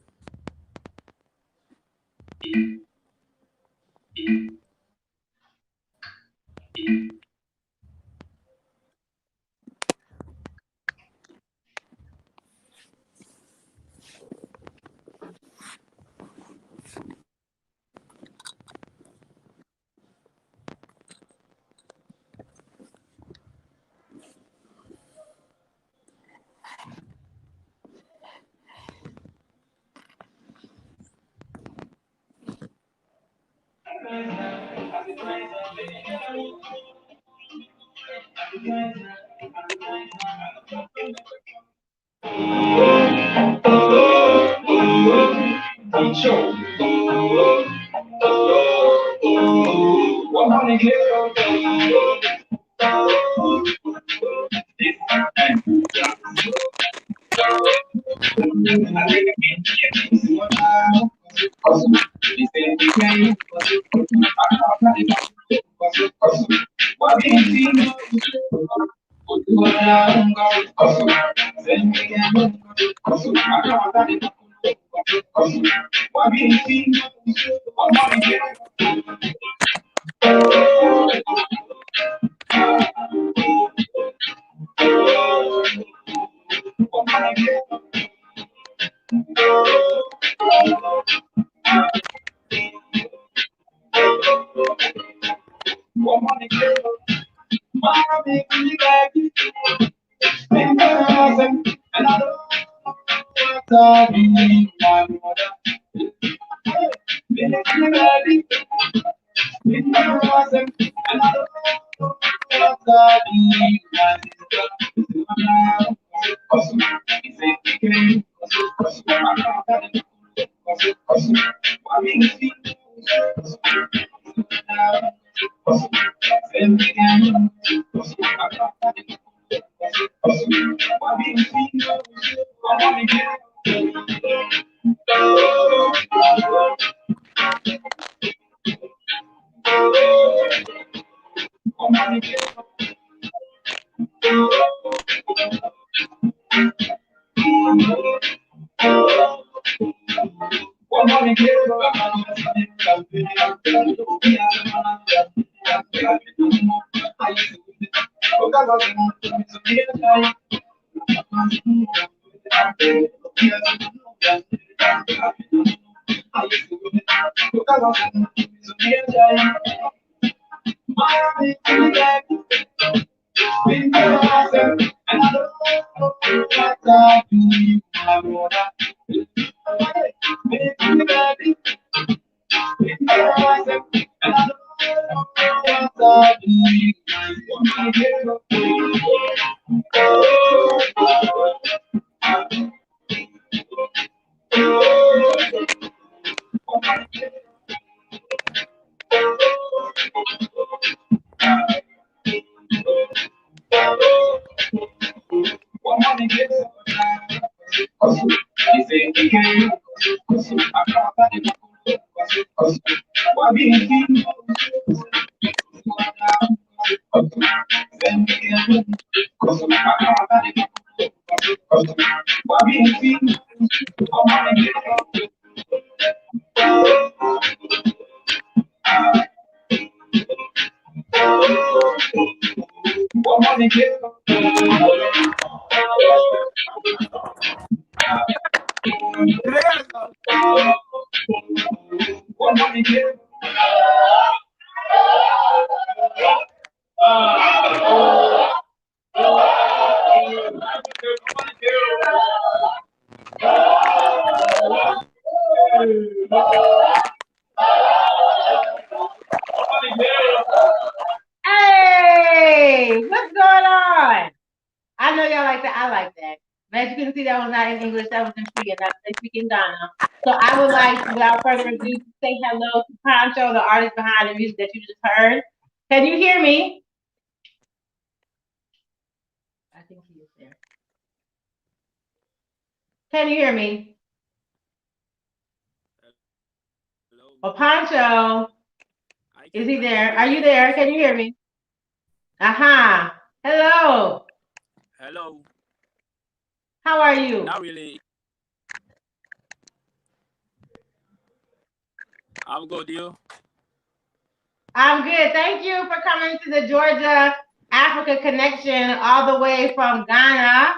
Hey, what's going on? I know y'all like that. I like that. But as you can see, that was not in English. That was in Twi, and they speak in Ghana. So I would like, without further ado, to say hello to Pancho, the artist behind the music that you just heard. Can you hear me? I think he is there. Can you hear me? Hello. Oh, Pancho, is he there? Are you there? Can you hear me? Aha. Hello. Hello. How are you? Not really. I'm good, you? I'm good. Thank you for coming to the Georgia Africa Connection all the way from Ghana.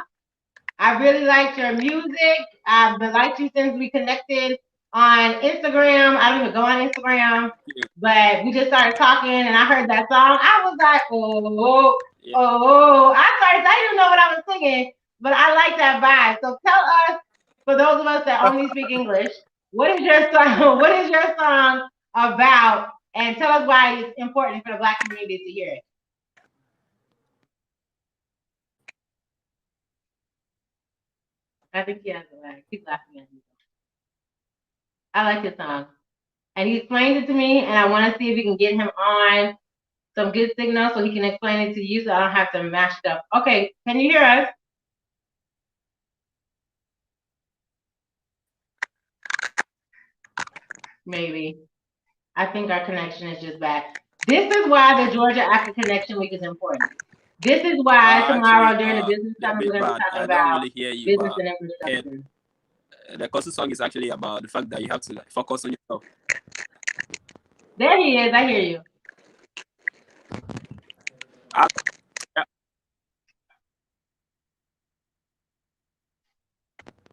I really liked your music. I've been liked you since we connected on Instagram. I don't even go on Instagram, but we just started talking and I heard that song. I was like, oh, Yeah. oh. I didn't even know what I was singing, but I like that vibe. So tell us, for those of us that only speak English, what is your song? What is your song about? And tell us why it's important for the Black community to hear it. I think he has a lag. Keep laughing at me. I like his song. And he explained it to me, and I want to see if we can get him on some good signal so he can explain it to you so I don't have to mash it up. Okay, can you hear us? Maybe. I think our connection is just bad. This is why the Georgia Africa Connection Week is important. This is why tomorrow during the business summit we're going to be talking about really hear you, business and infrastructure. The Kosu song is actually about the fact that you have to focus on yourself. There he is. I hear you.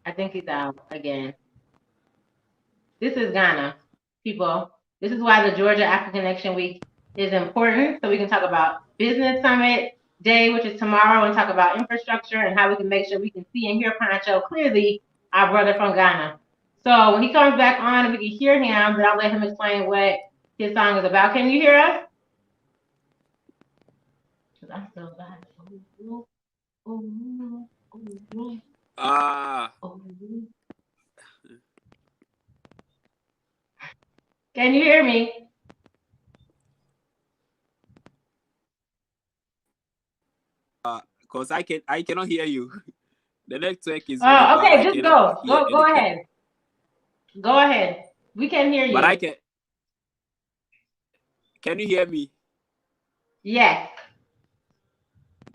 I think he's out again. This is Ghana, people. This is why the Georgia African Connection Week is important. So we can talk about Business Summit Day, which is tomorrow, and talk about infrastructure and how we can make sure we can see and hear Pancho clearly, our brother from Ghana. So when he comes back on and we can hear him, then I'll let him explain what his song is about. Can you hear us? I'm so glad. Can you hear me? Because I cannot hear you. The network is really bad. Okay, just go. Go ahead. Go ahead. We can hear you. But I can. Can you hear me? Yes.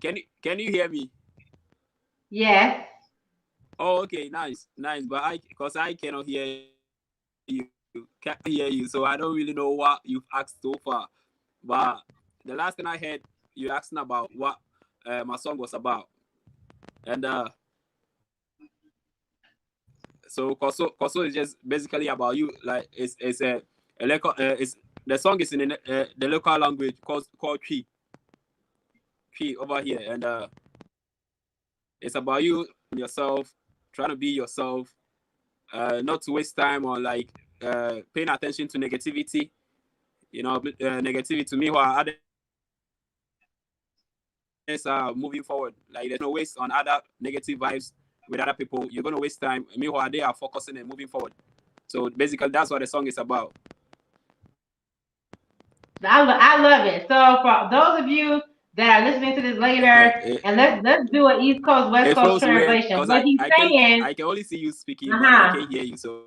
Can you hear me? Yes. Oh, okay, nice, nice. But because I cannot hear you, can't hear you, so I don't really know what you've asked so far. But the last thing I heard, you asking about what my song was about, and so Koso is just basically about you. Like it's a local, it's the song is in the local language called Tree over here, and it's about you yourself, trying to be yourself, not to waste time on like paying attention to negativity. You know, negativity to me, while others are moving forward. Like there's no waste on other negative vibes with other people. You're gonna waste time. Meanwhile, they are focusing and moving forward. So basically, that's what the song is about. I love it. So for those of you that are listening to this later, it, and let's do an East Coast West it Coast feels weird translation. because What he's saying, I can only see you speaking, but I uh-huh. can't hear you. So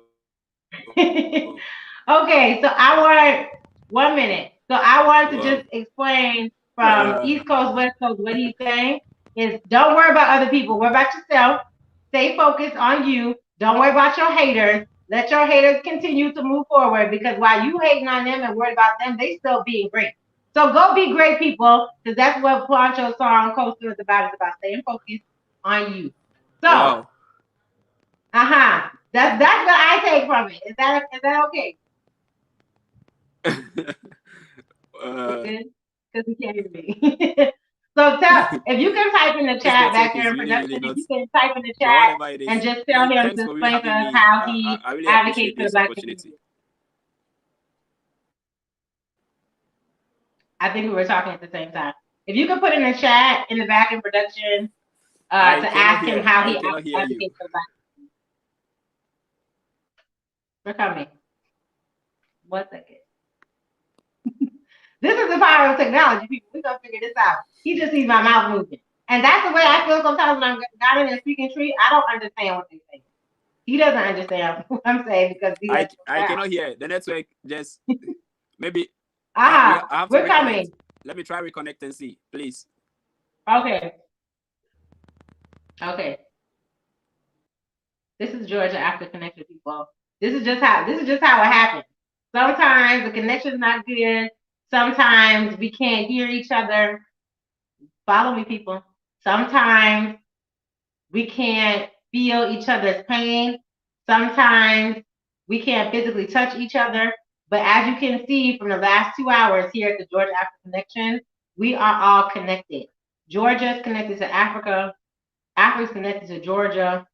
Okay, so I want 1 minute. So I wanted to just explain from East Coast, West Coast, what he's saying is don't worry about other people. Worry about yourself. Stay focused on you. Don't worry about your haters. Let your haters continue to move forward because while you hating on them and worried about them, they still being great. So go be great, people, because that's what Plancho's song Coaster is about. It's about staying focused on you. So, wow. that's what I take from it. Is that okay? Good, because he can't hear me. So if you can type in the This chat network back there is in really, production, really if not. you can type in the But chat whatever it and is, just tell him thanks to for really explain to having us me. how he I really advocates appreciate for the this black community. opportunity. I think we were talking at the same time. If you could put in the chat in the back in production to ask him how he I cannot hear you. advocates for black community. We're coming. 1 second. This is the power of technology, people. We're gonna figure this out. He just sees my mouth moving. And that's the way I feel sometimes when I'm got in a speaking tree. I don't understand what they say. He doesn't understand what I'm saying because he has I cannot hear. The network just maybe I have to we're reconnect. coming. Let me try reconnect and see, please. Okay. This is Georgia after connection, people. This is just how it happens. Sometimes the connection's not good. Sometimes we can't hear each other. Follow me, people. Sometimes we can't feel each other's pain. Sometimes we can't physically touch each other. But as you can see from the last 2 hours here at the Georgia Africa Connection, we are all connected. Georgia is connected to Africa. Africa is connected to Georgia.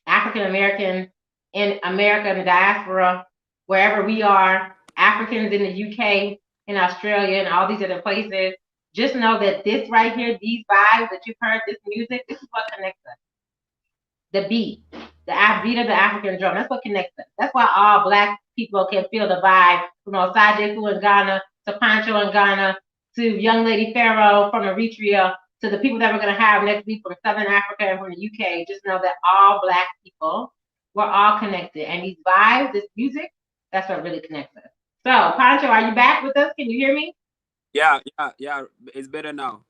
African Americans in America and the diaspora, wherever we are, Africans in the UK, in Australia, and all these other places. Just know that this right here, these vibes that you've heard, this music, this is what connects us. The beat, the beat of the African drum, that's what connects us. That's why all Black people can feel the vibe from Osage Fu in Ghana to Pancho in Ghana to Young Lady Pharaoh from Eritrea to the people that we're going to have next week from Southern Africa and from the UK. Just know that all Black people, we're all connected. And these vibes, this music, that's what really connects us. So, Pancho, are you back with us? Can you hear me? Yeah. It's better now.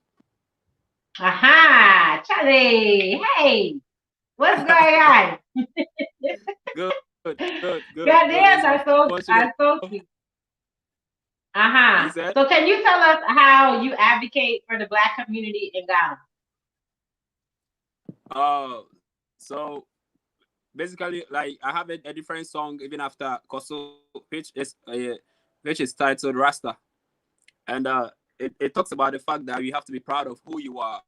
Aha, Charlie. Hey, what's going on? Good. Goddamn, I so sweet. So can you tell us how you advocate for the Black community in Ghana? So basically, like I have a different song even after Koso, which is titled Rasta, and it talks about the fact that you have to be proud of who you are,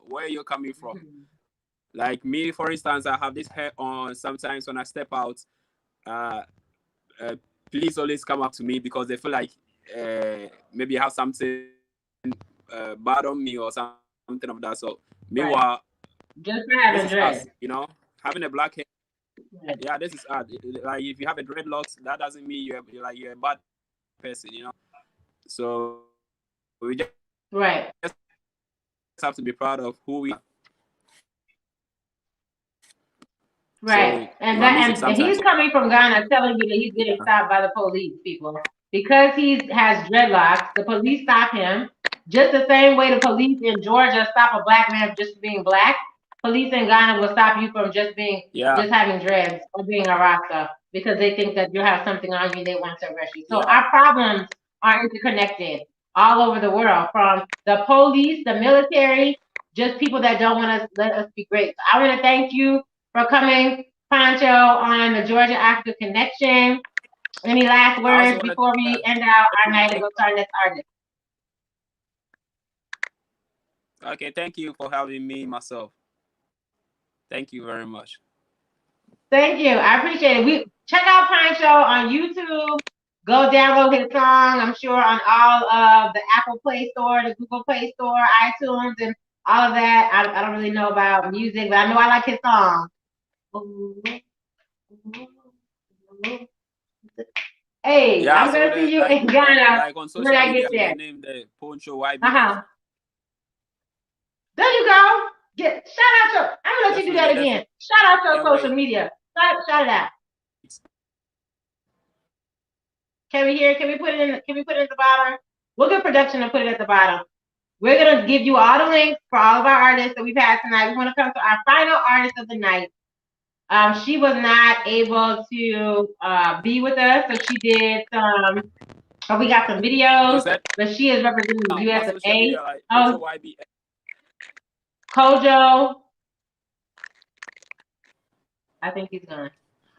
where you're coming from. Like me, for instance, I have this hair on. Sometimes when I step out, police always come up to me because they feel like maybe I have something bad on me or something of that. So meanwhile, just for having dread, having a black hair. Yeah, this is odd. Like if you have a dreadlocks, that doesn't mean you're a bad person, So we just have to be proud of who we are. Right. So, and he's coming from Ghana telling you that he's getting stopped by the police, people. Because he has dreadlocks, the police stop him. Just the same way the police in Georgia stop a Black man just for being Black. police in Ghana will stop you from just Yeah, having dreads or being a Rasta because they think that you have something on you they want to arrest you. So yeah. our problems are interconnected all over the world, from the police, the military, just people that don't want to let us be great. So I want to thank you for coming, Pancho, on the Georgia Africa Connection. Any last I also words want to before we end out our night and thank, go to our next artist? okay, thank you for having me myself. Thank you very much. Thank you. I appreciate it. We check out Pancho on YouTube. Go download his song. I'm sure on all of the Apple Play Store, the Google Play Store, iTunes, and all of that. I don't really know about music, but I know I like his song. Hey, Yeah, I'm so gonna the see you in Ghana on when social I media, get there. my name the Poncho YBS. Uh-huh. There you go. Shout out your. I'm gonna let you do that Definitely. again. Shout out your Anyway, social media. Shout it out. Can we hear it? Can we put it in? Can we put it at the bottom? We'll get production to put it at the bottom. We're gonna give you all the links for all of our artists that we've had tonight. We want to come to our final artist of the night. She was not able to be with us, so she did some. We got some videos, but she is representing the US of social A. media like Poncho YBS. Kojo. I think he's gone.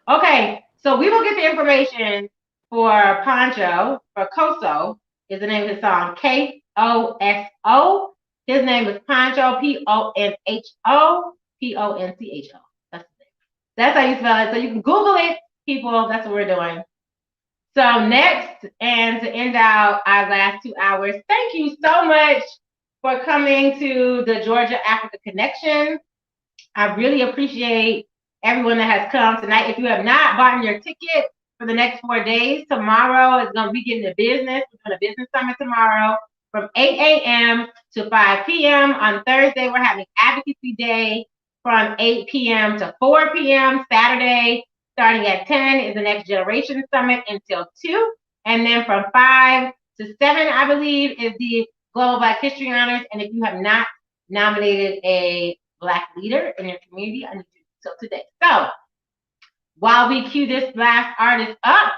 Okay, so we will get the information for Pancho, for Koso, is the name of his song, Koso. His name is Pancho, Poncho, Poncho. That's how you spell it. So you can Google it, people. That's what we're doing. So next, and to end out our last 2 hours, thank you so much for coming to the Georgia Africa Connection. I really appreciate everyone that has come tonight. If you have not bought your ticket for the next 4 days, tomorrow is going to be getting the business. We're doing a business summit tomorrow from 8 a.m. to 5 p.m. On Thursday, we're having Advocacy Day from 8 p.m. to 4 p.m. Saturday, starting at 10, is the Next Generation Summit until 2. And then from 5 to 7, I believe, is the Global Black History Honors. And if you have not nominated a Black leader in your community, I need to do so today. So while we cue this last artist up,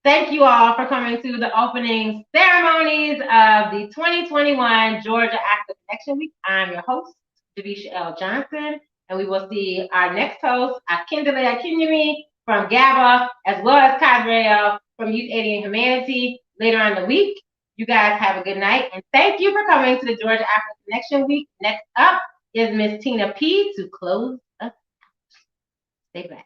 thank you all for coming to the opening ceremonies of the 2021 Georgia Africa Connection Week. I'm your host, Davisha L. Johnson, and we will see our next host, Akindele Akinyemi from GABA, as well as Cadreo from Youth Aid and Humanity later on in the week. You guys have a good night, and thank you for coming to the Georgia Africa Connection Week. Next up is Miss Tina P. to close us out. Stay back.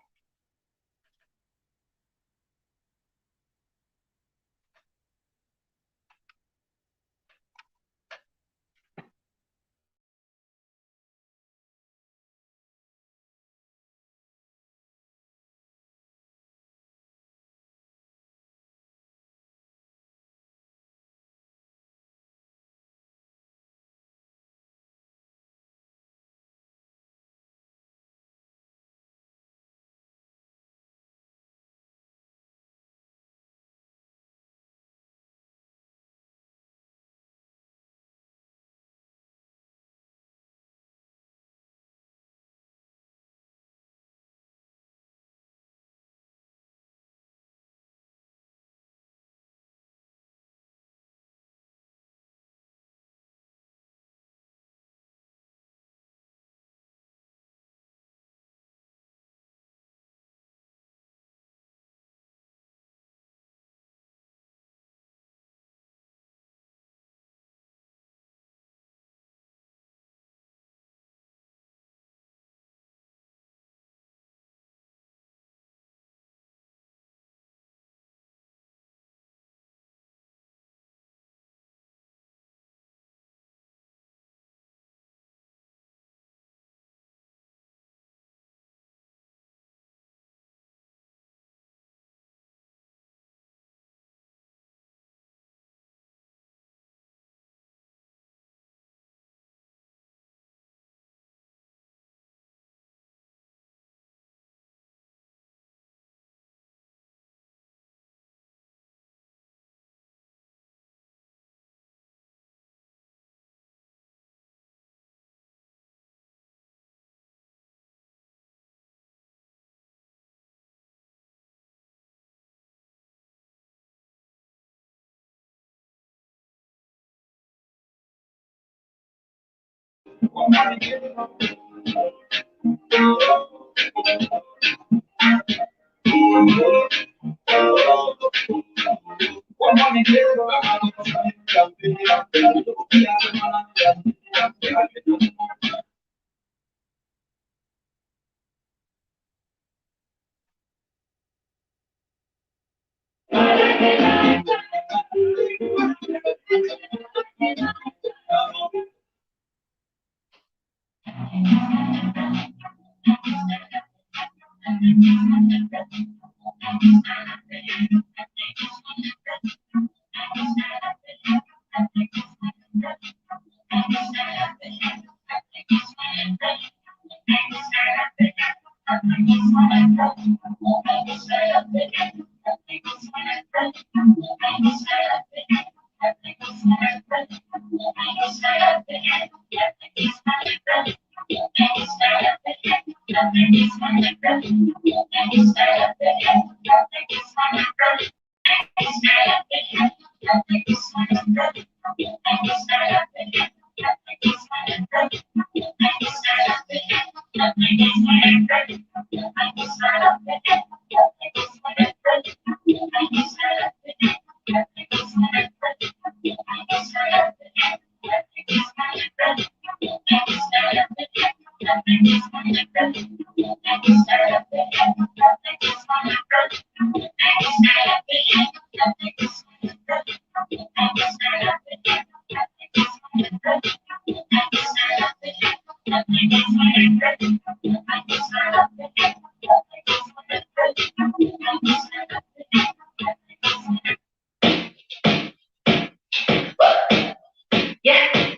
Yeah.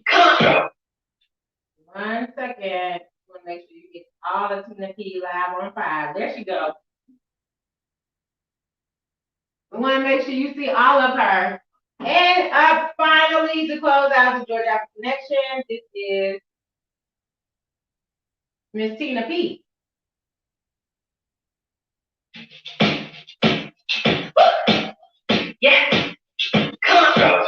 Come on. 1 second. Want to make sure you get all the Tina P live on 5. There she goes. We want to make sure you see all of her. And finally, to close out the Georgia African Connection, this is Miss Tina P. Yeah. Come on.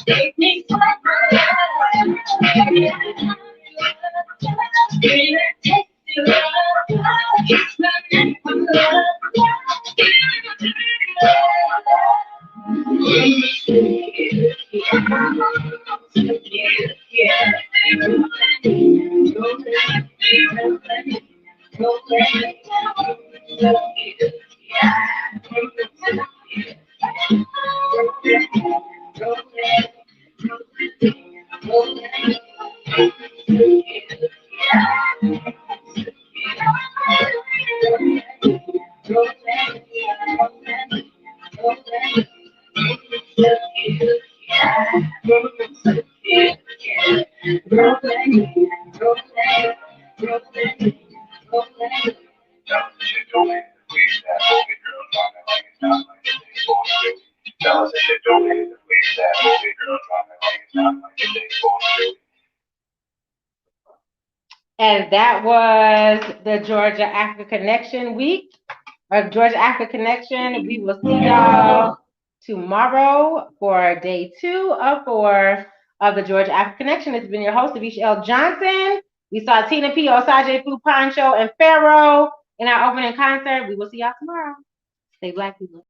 Take me for my love. Take your love. Kiss my neck for love. And that was the Georgia Africa Connection week, or Georgia Africa Connection. We will see y'all tomorrow for day 2 of 4 of the Georgia Africa Connection. It's been your host, Avisha L. Johnson. We saw Tina P, Osage Fu Poncho, and Pharaoh in our opening concert. We will see y'all tomorrow. Stay black, people.